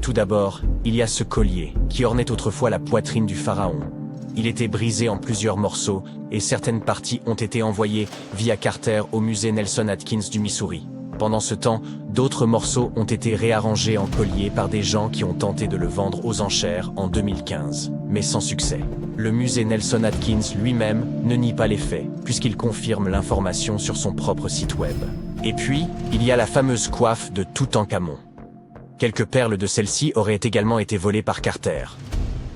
Tout d'abord, il y a ce collier, qui ornait autrefois la poitrine du pharaon. Il était brisé en plusieurs morceaux, et certaines parties ont été envoyées via Carter au musée Nelson Atkins du Missouri. Pendant ce temps, d'autres morceaux ont été réarrangés en collier par des gens qui ont tenté de le vendre aux enchères en 2015, mais sans succès. Le musée Nelson Atkins lui-même ne nie pas les faits, puisqu'il confirme l'information sur son propre site web. Et puis, il y a la fameuse coiffe de Toutankhamon. Quelques perles de celle-ci auraient également été volées par Carter.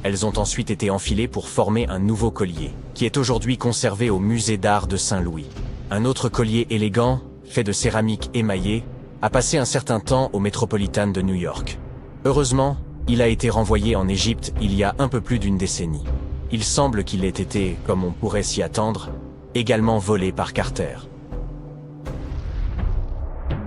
Elles ont ensuite été enfilées pour former un nouveau collier, qui est aujourd'hui conservé au musée d'art de Saint-Louis. Un autre collier élégant, fait de céramique émaillée, a passé un certain temps au Metropolitan de New York. Heureusement, il a été renvoyé en Égypte il y a un peu plus d'une décennie. Il semble qu'il ait été, comme on pourrait s'y attendre, également volé par Carter.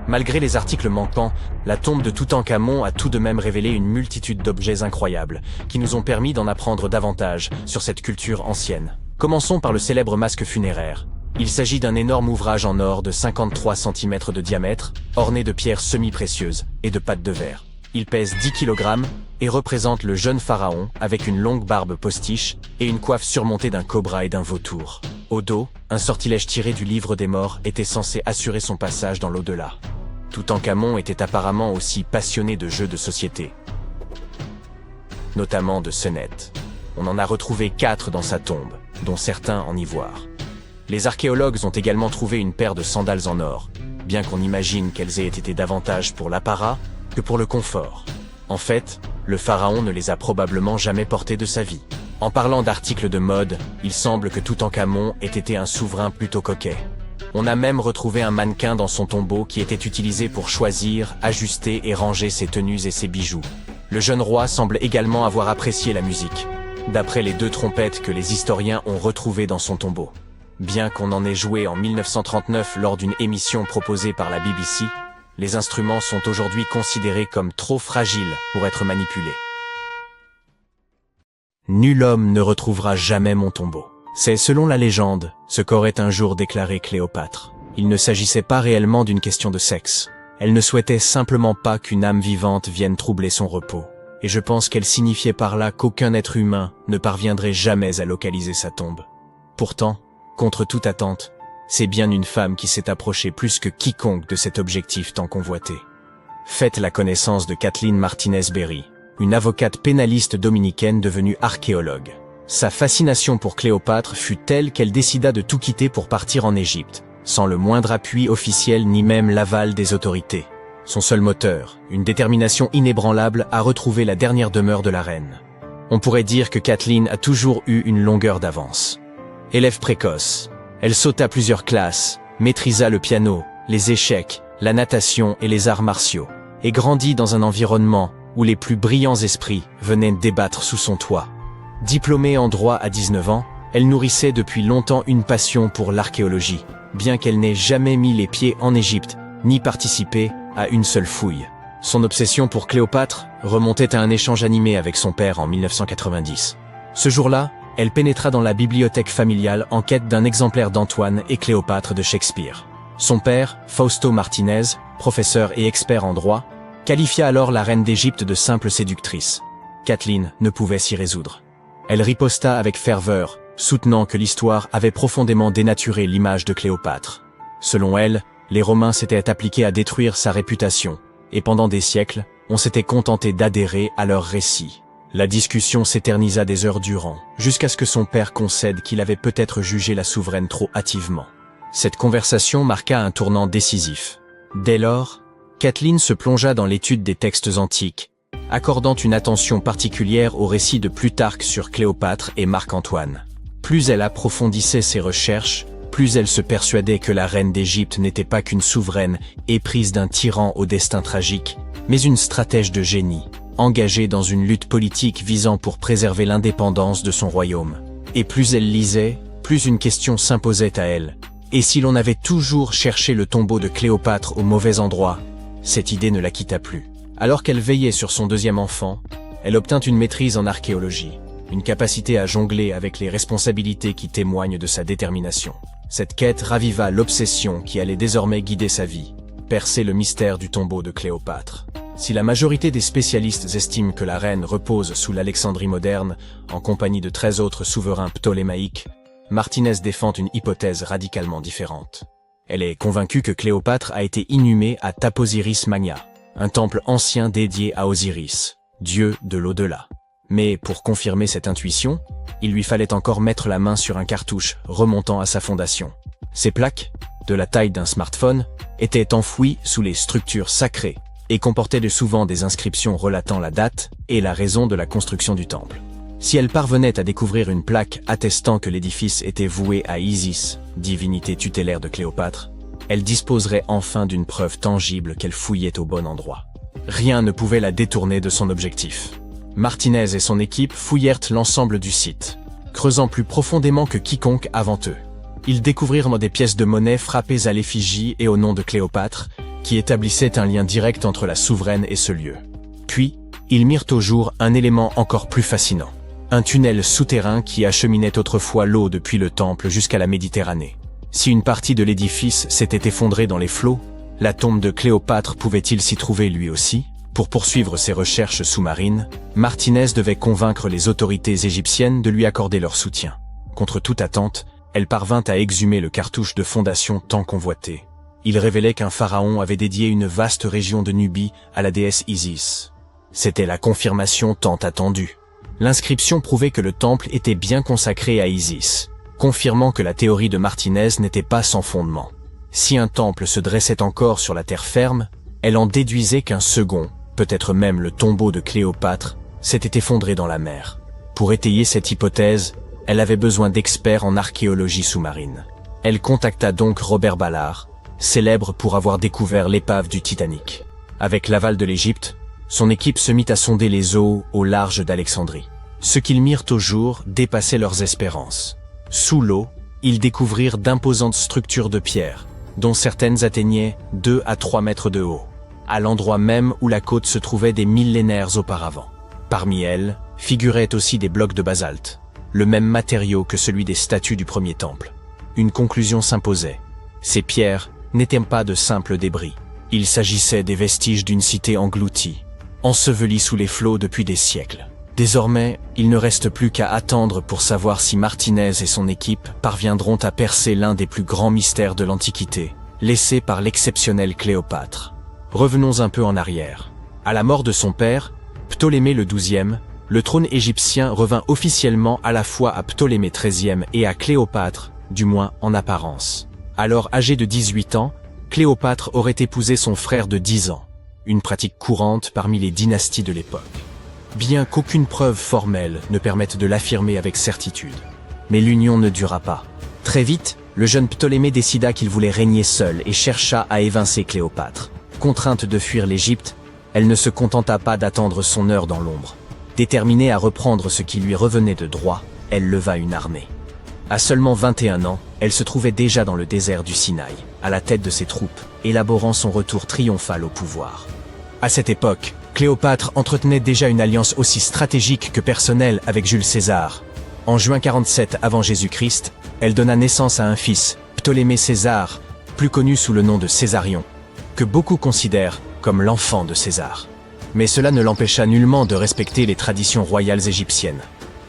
Malgré les articles manquants, la tombe de Toutankhamon a tout de même révélé une multitude d'objets incroyables, qui nous ont permis d'en apprendre davantage sur cette culture ancienne. Commençons par le célèbre masque funéraire. Il s'agit d'un énorme ouvrage en or de 53 cm de diamètre, orné de pierres semi-précieuses et de pattes de verre. Il pèse 10 kg et représente le jeune pharaon avec une longue barbe postiche et une coiffe surmontée d'un cobra et d'un vautour. Au dos, un sortilège tiré du livre des morts était censé assurer son passage dans l'au-delà. Toutankhamon était apparemment aussi passionné de jeux de société, notamment de sonnettes. On en a retrouvé 4 dans sa tombe, dont certains en ivoire. Les archéologues ont également trouvé une paire de sandales en or, bien qu'on imagine qu'elles aient été davantage pour l'apparat que pour le confort. En fait, le pharaon ne les a probablement jamais portées de sa vie. En parlant d'articles de mode, il semble que Toutankhamon ait été un souverain plutôt coquet. On a même retrouvé un mannequin dans son tombeau qui était utilisé pour choisir, ajuster et ranger ses tenues et ses bijoux. Le jeune roi semble également avoir apprécié la musique, d'après les 2 trompettes que les historiens ont retrouvées dans son tombeau. Bien qu'on en ait joué en 1939 lors d'une émission proposée par la BBC, les instruments sont aujourd'hui considérés comme trop fragiles pour être manipulés. Nul homme ne retrouvera jamais mon tombeau. C'est, selon la légende, ce qu'aurait un jour déclaré Cléopâtre. Il ne s'agissait pas réellement d'une question de sexe. Elle ne souhaitait simplement pas qu'une âme vivante vienne troubler son repos. Et je pense qu'elle signifiait par là qu'aucun être humain ne parviendrait jamais à localiser sa tombe. Pourtant, contre toute attente, c'est bien une femme qui s'est approchée plus que quiconque de cet objectif tant convoité. Faites la connaissance de Kathleen Martinez-Berry, une avocate pénaliste dominicaine devenue archéologue. Sa fascination pour Cléopâtre fut telle qu'elle décida de tout quitter pour partir en Égypte, sans le moindre appui officiel ni même l'aval des autorités. Son seul moteur, une détermination inébranlable à retrouver la dernière demeure de la reine. On pourrait dire que Kathleen a toujours eu une longueur d'avance. Élève précoce, elle sauta plusieurs classes, maîtrisa le piano, les échecs, la natation et les arts martiaux, et grandit dans un environnement où les plus brillants esprits venaient débattre sous son toit. Diplômée en droit à 19 ans, elle nourrissait depuis longtemps une passion pour l'archéologie, bien qu'elle n'ait jamais mis les pieds en Égypte, ni participé à une seule fouille. Son obsession pour Cléopâtre remontait à un échange animé avec son père en 1990. Ce jour-là, elle pénétra dans la bibliothèque familiale en quête d'un exemplaire d'Antoine et Cléopâtre de Shakespeare. Son père, Fausto Martinez, professeur et expert en droit, qualifia alors la reine d'Égypte de simple séductrice. Kathleen ne pouvait s'y résoudre. Elle riposta avec ferveur, soutenant que l'histoire avait profondément dénaturé l'image de Cléopâtre. Selon elle, les Romains s'étaient appliqués à détruire sa réputation, et pendant des siècles, on s'était contenté d'adhérer à leurs récits. La discussion s'éternisa des heures durant, jusqu'à ce que son père concède qu'il avait peut-être jugé la souveraine trop hâtivement. Cette conversation marqua un tournant décisif. Dès lors, Kathleen se plongea dans l'étude des textes antiques, accordant une attention particulière aux récits de Plutarque sur Cléopâtre et Marc-Antoine. Plus elle approfondissait ses recherches, plus elle se persuadait que la reine d'Égypte n'était pas qu'une souveraine éprise d'un tyran au destin tragique, mais une stratège de génie, engagée dans une lutte politique visant pour préserver l'indépendance de son royaume. Et plus elle lisait, plus une question s'imposait à elle. Et si l'on avait toujours cherché le tombeau de Cléopâtre au mauvais endroit, cette idée ne la quitta plus. Alors qu'elle veillait sur son 2e enfant, elle obtint une maîtrise en archéologie, une capacité à jongler avec les responsabilités qui témoignent de sa détermination. Cette quête raviva l'obsession qui allait désormais guider sa vie, percer le mystère du tombeau de Cléopâtre. Si la majorité des spécialistes estiment que la reine repose sous l'Alexandrie moderne, en compagnie de 13 autres souverains ptolémaïques, Martinez défend une hypothèse radicalement différente. Elle est convaincue que Cléopâtre a été inhumée à Taposiris Magna, un temple ancien dédié à Osiris, dieu de l'au-delà. Mais pour confirmer cette intuition, il lui fallait encore mettre la main sur un cartouche remontant à sa fondation. Ces plaques, de la taille d'un smartphone, étaient enfouies sous les structures sacrées et comportaient souvent des inscriptions relatant la date et la raison de la construction du temple. Si elle parvenait à découvrir une plaque attestant que l'édifice était voué à Isis, divinité tutélaire de Cléopâtre, elle disposerait enfin d'une preuve tangible qu'elle fouillait au bon endroit. Rien ne pouvait la détourner de son objectif. Martinez et son équipe fouillèrent l'ensemble du site, creusant plus profondément que quiconque avant eux. Ils découvrirent des pièces de monnaie frappées à l'effigie et au nom de Cléopâtre, qui établissaient un lien direct entre la souveraine et ce lieu. Puis, ils mirent au jour un élément encore plus fascinant. Un tunnel souterrain qui acheminait autrefois l'eau depuis le temple jusqu'à la Méditerranée. Si une partie de l'édifice s'était effondrée dans les flots, la tombe de Cléopâtre pouvait-il s'y trouver lui aussi? Pour poursuivre ses recherches sous-marines, Martinez devait convaincre les autorités égyptiennes de lui accorder leur soutien. Contre toute attente, elle parvint à exhumer le cartouche de fondation tant convoité. Il révélait qu'un pharaon avait dédié une vaste région de Nubie à la déesse Isis. C'était la confirmation tant attendue. L'inscription prouvait que le temple était bien consacré à Isis, confirmant que la théorie de Martinez n'était pas sans fondement. Si un temple se dressait encore sur la terre ferme, elle en déduisait qu'un second, peut-être même le tombeau de Cléopâtre, s'était effondré dans la mer. Pour étayer cette hypothèse, elle avait besoin d'experts en archéologie sous-marine. Elle contacta donc Robert Ballard, célèbre pour avoir découvert l'épave du Titanic. Avec l'aval de l'Égypte, son équipe se mit à sonder les eaux au large d'Alexandrie. Ce qu'ils mirent au jour dépassait leurs espérances. Sous l'eau, ils découvrirent d'imposantes structures de pierre, dont certaines atteignaient 2 à 3 mètres de haut, à l'endroit même où la côte se trouvait des millénaires auparavant. Parmi elles, figuraient aussi des blocs de basalte, le même matériau que celui des statues du premier temple. Une conclusion s'imposait. Ces pierres n'étaient pas de simples débris. Il s'agissait des vestiges d'une cité engloutie, ensevelie sous les flots depuis des siècles. Désormais, il ne reste plus qu'à attendre pour savoir si Martinez et son équipe parviendront à percer l'un des plus grands mystères de l'Antiquité, laissé par l'exceptionnelle Cléopâtre. Revenons un peu en arrière. À la mort de son père, Ptolémée le XIIe, le trône égyptien revint officiellement à la fois à Ptolémée XIIIe et à Cléopâtre, du moins en apparence. Alors âgée de 18 ans, Cléopâtre aurait épousé son frère de 10 ans, une pratique courante parmi les dynasties de l'époque. Bien qu'aucune preuve formelle ne permette de l'affirmer avec certitude. Mais l'union ne dura pas. Très vite, le jeune Ptolémée décida qu'il voulait régner seul et chercha à évincer Cléopâtre. Contrainte de fuir l'Égypte, elle ne se contenta pas d'attendre son heure dans l'ombre. Déterminée à reprendre ce qui lui revenait de droit, elle leva une armée. À seulement 21 ans, elle se trouvait déjà dans le désert du Sinaï, à la tête de ses troupes, élaborant son retour triomphal au pouvoir. À cette époque, Cléopâtre entretenait déjà une alliance aussi stratégique que personnelle avec Jules César. En juin 47 avant Jésus-Christ, elle donna naissance à un fils, Ptolémée César, plus connu sous le nom de Césarion, que beaucoup considèrent comme l'enfant de César. Mais cela ne l'empêcha nullement de respecter les traditions royales égyptiennes.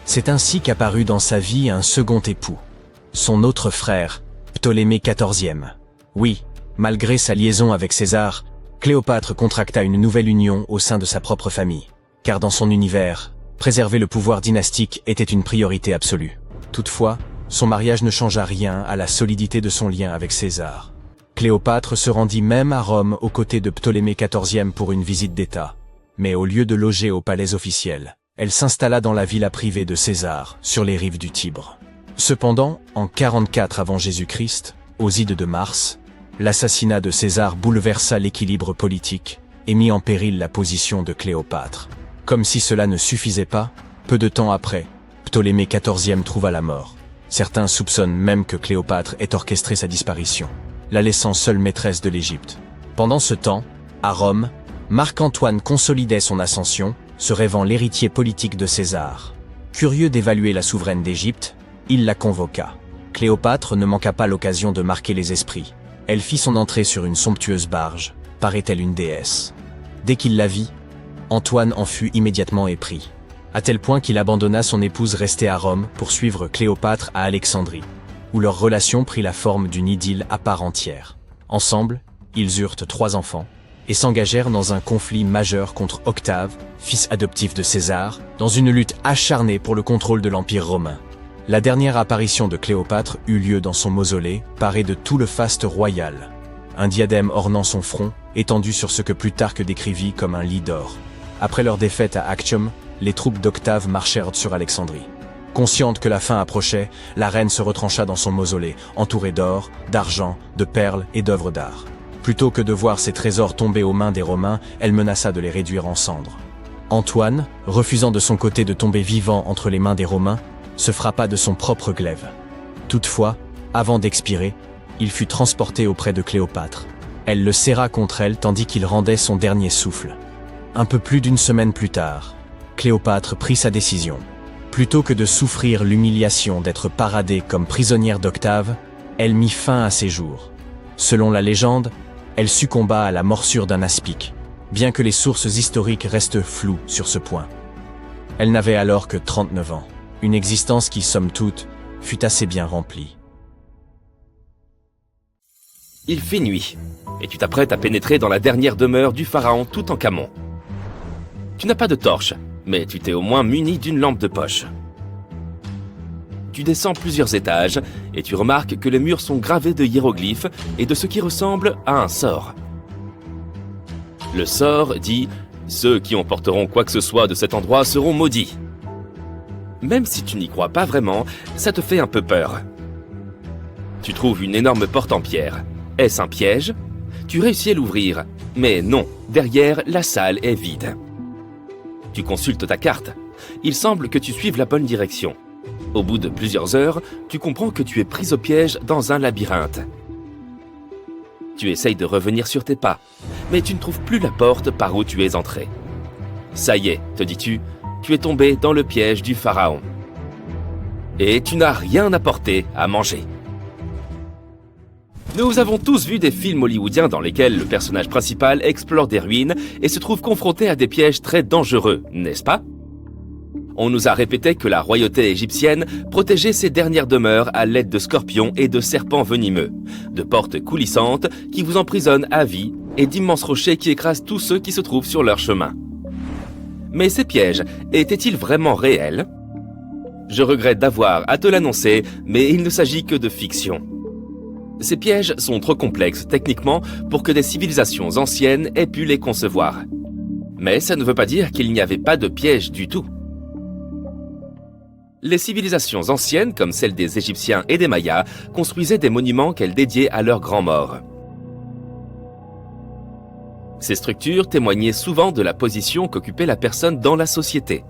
C'est ainsi qu'apparut dans sa vie un second époux, son autre frère, Ptolémée XIVe. Oui, malgré sa liaison avec César, Cléopâtre contracta une nouvelle union au sein de sa propre famille, car dans son univers, préserver le pouvoir dynastique était une priorité absolue. Toutefois, son mariage ne changea rien à la solidité de son lien avec César. Cléopâtre se rendit même à Rome aux côtés de Ptolémée XIVe pour une visite d'État. Mais au lieu de loger au palais officiel, elle s'installa dans la villa privée de César, sur les rives du Tibre. Cependant, en 44 avant Jésus-Christ, aux ides de Mars, l'assassinat de César bouleversa l'équilibre politique et mit en péril la position de Cléopâtre. Comme si cela ne suffisait pas, peu de temps après, Ptolémée XIVe trouva la mort. Certains soupçonnent même que Cléopâtre ait orchestré sa disparition, la laissant seule maîtresse de l'Égypte. Pendant ce temps, à Rome, Marc-Antoine consolidait son ascension, se rêvant l'héritier politique de César. Curieux d'évaluer la souveraine d'Égypte, il la convoqua. Cléopâtre ne manqua pas l'occasion de marquer les esprits. Elle fit son entrée sur une somptueuse barge, paraît-elle une déesse. Dès qu'il la vit, Antoine en fut immédiatement épris, à tel point qu'il abandonna son épouse restée à Rome pour suivre Cléopâtre à Alexandrie, où leur relation prit la forme d'une idylle à part entière. Ensemble, ils eurent 3 enfants, et s'engagèrent dans un conflit majeur contre Octave, fils adoptif de César, dans une lutte acharnée pour le contrôle de l'Empire romain. La dernière apparition de Cléopâtre eut lieu dans son mausolée, paré de tout le faste royal. Un diadème ornant son front, étendu sur ce que Plutarque décrivit comme un lit d'or. Après leur défaite à Actium, les troupes d'Octave marchèrent sur Alexandrie. Consciente que la fin approchait, la reine se retrancha dans son mausolée, entourée d'or, d'argent, de perles et d'œuvres d'art. Plutôt que de voir ses trésors tomber aux mains des Romains, elle menaça de les réduire en cendres. Antoine, refusant de son côté de tomber vivant entre les mains des Romains, se frappa de son propre glaive. Toutefois, avant d'expirer, il fut transporté auprès de Cléopâtre. Elle le serra contre elle tandis qu'il rendait son dernier souffle. Un peu plus d'1 semaine plus tard, Cléopâtre prit sa décision. Plutôt que de souffrir l'humiliation d'être paradée comme prisonnière d'Octave, elle mit fin à ses jours. Selon la légende, elle succomba à la morsure d'un aspic, bien que les sources historiques restent floues sur ce point. Elle n'avait alors que 39 ans, une existence qui, somme toute, fut assez bien remplie. Il fait nuit, et tu t'apprêtes à pénétrer dans la dernière demeure du pharaon Toutankhamon. Tu n'as pas de torche, mais tu t'es au moins muni d'une lampe de poche. Tu descends plusieurs étages, et tu remarques que les murs sont gravés de hiéroglyphes et de ce qui ressemble à un sort. Le sort dit « Ceux qui emporteront quoi que ce soit de cet endroit seront maudits ». Même si tu n'y crois pas vraiment, ça te fait un peu peur. Tu trouves une énorme porte en pierre. Est-ce un piège? Tu réussis à l'ouvrir, mais non, derrière, la salle est vide. Tu consultes ta carte. Il semble que tu suives la bonne direction. Au bout de plusieurs heures, tu comprends que tu es pris au piège dans un labyrinthe. Tu essayes de revenir sur tes pas, mais tu ne trouves plus la porte par où tu es entré. Ça y est, te dis-tu, tu es tombé dans le piège du pharaon. Et tu n'as rien apporté à manger. Nous avons tous vu des films hollywoodiens dans lesquels le personnage principal explore des ruines et se trouve confronté à des pièges très dangereux, n'est-ce pas? On nous a répété que la royauté égyptienne protégeait ses dernières demeures à l'aide de scorpions et de serpents venimeux, de portes coulissantes qui vous emprisonnent à vie et d'immenses rochers qui écrasent tous ceux qui se trouvent sur leur chemin. Mais ces pièges étaient-ils vraiment réels? Je regrette d'avoir à te l'annoncer, mais il ne s'agit que de fiction. Ces pièges sont trop complexes techniquement pour que des civilisations anciennes aient pu les concevoir. Mais ça ne veut pas dire qu'il n'y avait pas de pièges du tout. Les civilisations anciennes, comme celles des Égyptiens et des Mayas, construisaient des monuments qu'elles dédiaient à leurs grands morts. Ces structures témoignaient souvent de la position qu'occupait la personne dans la société.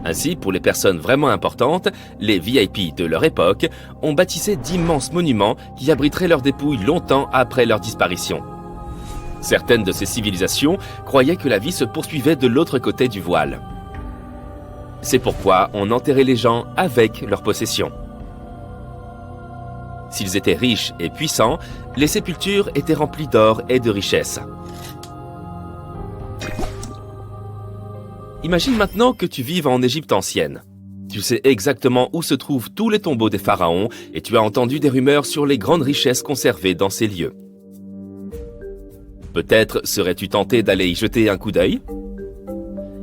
Ainsi, pour les personnes vraiment importantes, les VIP de leur époque, on bâtissait d'immenses monuments qui abriteraient leurs dépouilles longtemps après leur disparition. Certaines de ces civilisations croyaient que la vie se poursuivait de l'autre côté du voile. C'est pourquoi on enterrait les gens avec leurs possessions. S'ils étaient riches et puissants, les sépultures étaient remplies d'or et de richesses. Imagine maintenant que tu vives en Égypte ancienne. Tu sais exactement où se trouvent tous les tombeaux des pharaons et tu as entendu des rumeurs sur les grandes richesses conservées dans ces lieux. Peut-être serais-tu tenté d'aller y jeter un coup d'œil?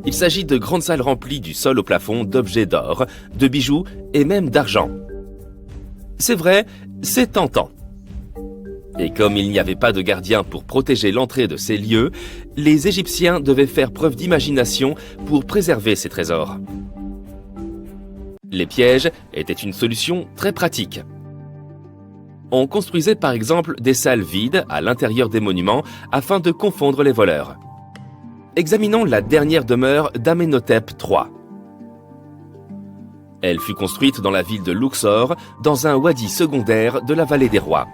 Il s'agit de grandes salles remplies du sol au plafond d'objets d'or, de bijoux et même d'argent. C'est vrai, c'est tentant. Et comme il n'y avait pas de gardien pour protéger l'entrée de ces lieux, les Égyptiens devaient faire preuve d'imagination pour préserver ces trésors. Les pièges étaient une solution très pratique. On construisait par exemple des salles vides à l'intérieur des monuments afin de confondre les voleurs. Examinons la dernière demeure d'Amenhotep III. Elle fut construite dans la ville de Luxor, dans un wadi secondaire de la vallée des rois.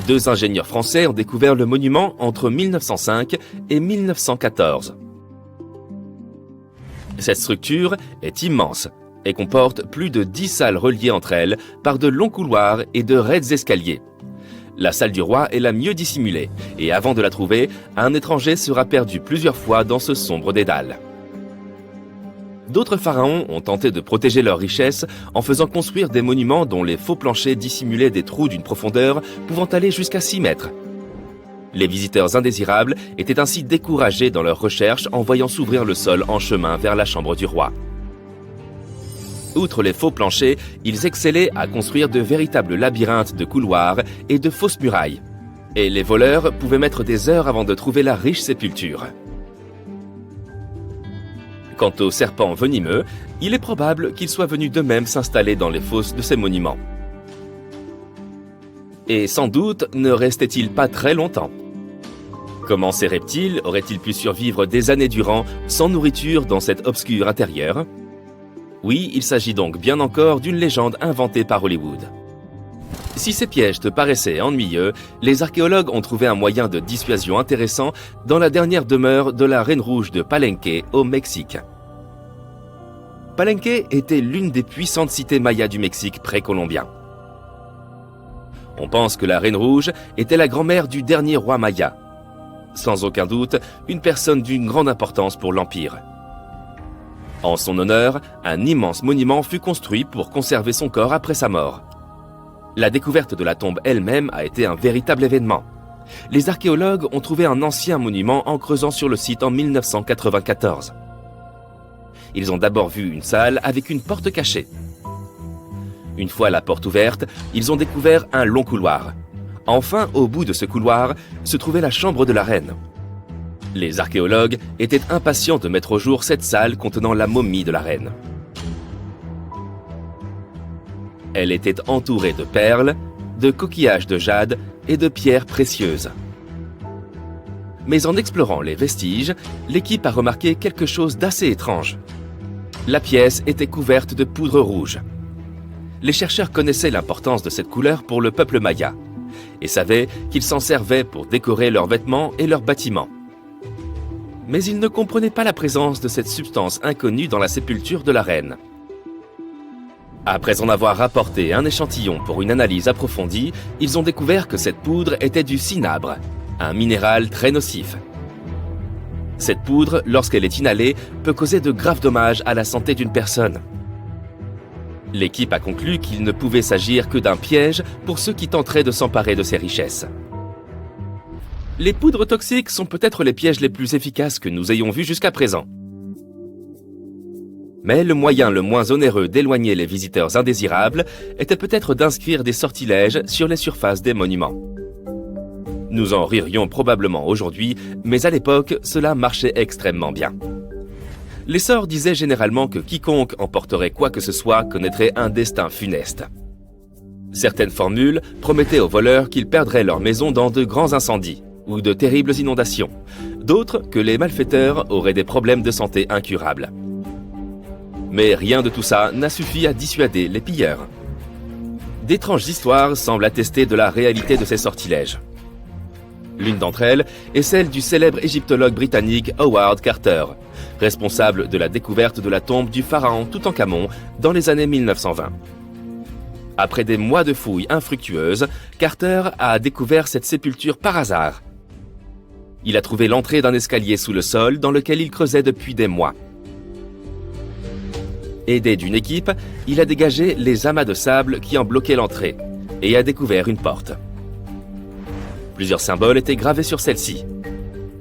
2 ingénieurs français ont découvert le monument entre 1905 et 1914. Cette structure est immense et comporte plus de 10 salles reliées entre elles par de longs couloirs et de raides escaliers. La salle du roi est la mieux dissimulée et avant de la trouver, un étranger sera perdu plusieurs fois dans ce sombre dédale. D'autres pharaons ont tenté de protéger leurs richesses en faisant construire des monuments dont les faux planchers dissimulaient des trous d'une profondeur pouvant aller jusqu'à 6 mètres. Les visiteurs indésirables étaient ainsi découragés dans leurs recherches en voyant s'ouvrir le sol en chemin vers la chambre du roi. Outre les faux planchers, ils excellaient à construire de véritables labyrinthes de couloirs et de fausses murailles. Et les voleurs pouvaient mettre des heures avant de trouver la riche sépulture. Quant aux serpents venimeux, il est probable qu'ils soient venus d'eux-mêmes s'installer dans les fosses de ces monuments. Et sans doute ne restaient-ils pas très longtemps. Comment ces reptiles auraient-ils pu survivre des années durant sans nourriture dans cet obscur intérieur? Oui, il s'agit donc bien encore d'une légende inventée par Hollywood. Si ces pièges te paraissaient ennuyeux, les archéologues ont trouvé un moyen de dissuasion intéressant dans la dernière demeure de la Reine Rouge de Palenque au Mexique. Palenque était l'une des puissantes cités mayas du Mexique précolombien. On pense que la Reine Rouge était la grand-mère du dernier roi maya. Sans aucun doute, une personne d'une grande importance pour l'Empire. En son honneur, un immense monument fut construit pour conserver son corps après sa mort. La découverte de la tombe elle-même a été un véritable événement. Les archéologues ont trouvé un ancien monument en creusant sur le site en 1994. Ils ont d'abord vu une salle avec une porte cachée. Une fois la porte ouverte, ils ont découvert un long couloir. Enfin, au bout de ce couloir, se trouvait la chambre de la reine. Les archéologues étaient impatients de mettre au jour cette salle contenant la momie de la reine. Elle était entourée de perles, de coquillages de jade et de pierres précieuses. Mais en explorant les vestiges, l'équipe a remarqué quelque chose d'assez étrange. La pièce était couverte de poudre rouge. Les chercheurs connaissaient l'importance de cette couleur pour le peuple maya et savaient qu'ils s'en servaient pour décorer leurs vêtements et leurs bâtiments. Mais ils ne comprenaient pas la présence de cette substance inconnue dans la sépulture de la reine. Après en avoir rapporté un échantillon pour une analyse approfondie, ils ont découvert que cette poudre était du cinabre, un minéral très nocif. Cette poudre, lorsqu'elle est inhalée, peut causer de graves dommages à la santé d'une personne. L'équipe a conclu qu'il ne pouvait s'agir que d'un piège pour ceux qui tenteraient de s'emparer de ces richesses. Les poudres toxiques sont peut-être les pièges les plus efficaces que nous ayons vus jusqu'à présent. Mais le moyen le moins onéreux d'éloigner les visiteurs indésirables était peut-être d'inscrire des sortilèges sur les surfaces des monuments. Nous en ririons probablement aujourd'hui, mais à l'époque, cela marchait extrêmement bien. Les sorts disaient généralement que quiconque emporterait quoi que ce soit connaîtrait un destin funeste. Certaines formules promettaient aux voleurs qu'ils perdraient leur maison dans de grands incendies ou de terribles inondations, d'autres que les malfaiteurs auraient des problèmes de santé incurables. Mais rien de tout ça n'a suffi à dissuader les pilleurs. D'étranges histoires semblent attester de la réalité de ces sortilèges. L'une d'entre elles est celle du célèbre égyptologue britannique Howard Carter, responsable de la découverte de la tombe du pharaon Toutankhamon dans les années 1920. Après des mois de fouilles infructueuses, Carter a découvert cette sépulture par hasard. Il a trouvé l'entrée d'un escalier sous le sol dans lequel il creusait depuis des mois. Aidé d'une équipe, il a dégagé les amas de sable qui en bloquaient l'entrée et a découvert une porte. Plusieurs symboles étaient gravés sur celle-ci.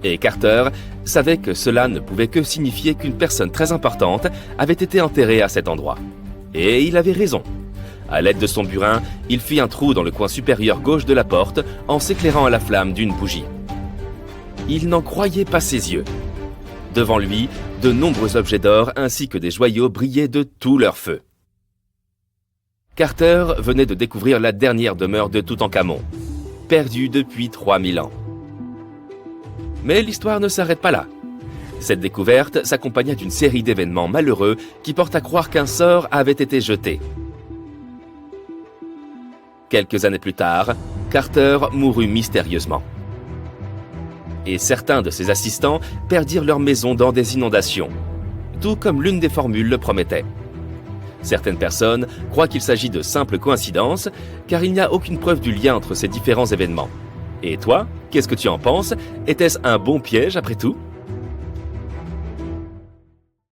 Et Carter savait que cela ne pouvait que signifier qu'une personne très importante avait été enterrée à cet endroit. Et il avait raison. À l'aide de son burin, il fit un trou dans le coin supérieur gauche de la porte en s'éclairant à la flamme d'une bougie. Il n'en croyait pas ses yeux. Devant lui, de nombreux objets d'or ainsi que des joyaux brillaient de tout leur feu. Carter venait de découvrir la dernière demeure de Toutankhamon, perdue depuis 3000 ans. Mais l'histoire ne s'arrête pas là. Cette découverte s'accompagna d'une série d'événements malheureux qui portent à croire qu'un sort avait été jeté. Quelques années plus tard, Carter mourut mystérieusement. Et certains de ses assistants perdirent leur maison dans des inondations, tout comme l'une des formules le promettait. Certaines personnes croient qu'il s'agit de simples coïncidences, car il n'y a aucune preuve du lien entre ces différents événements. Et toi, qu'est-ce que tu en penses? Était-ce un bon piège après tout ?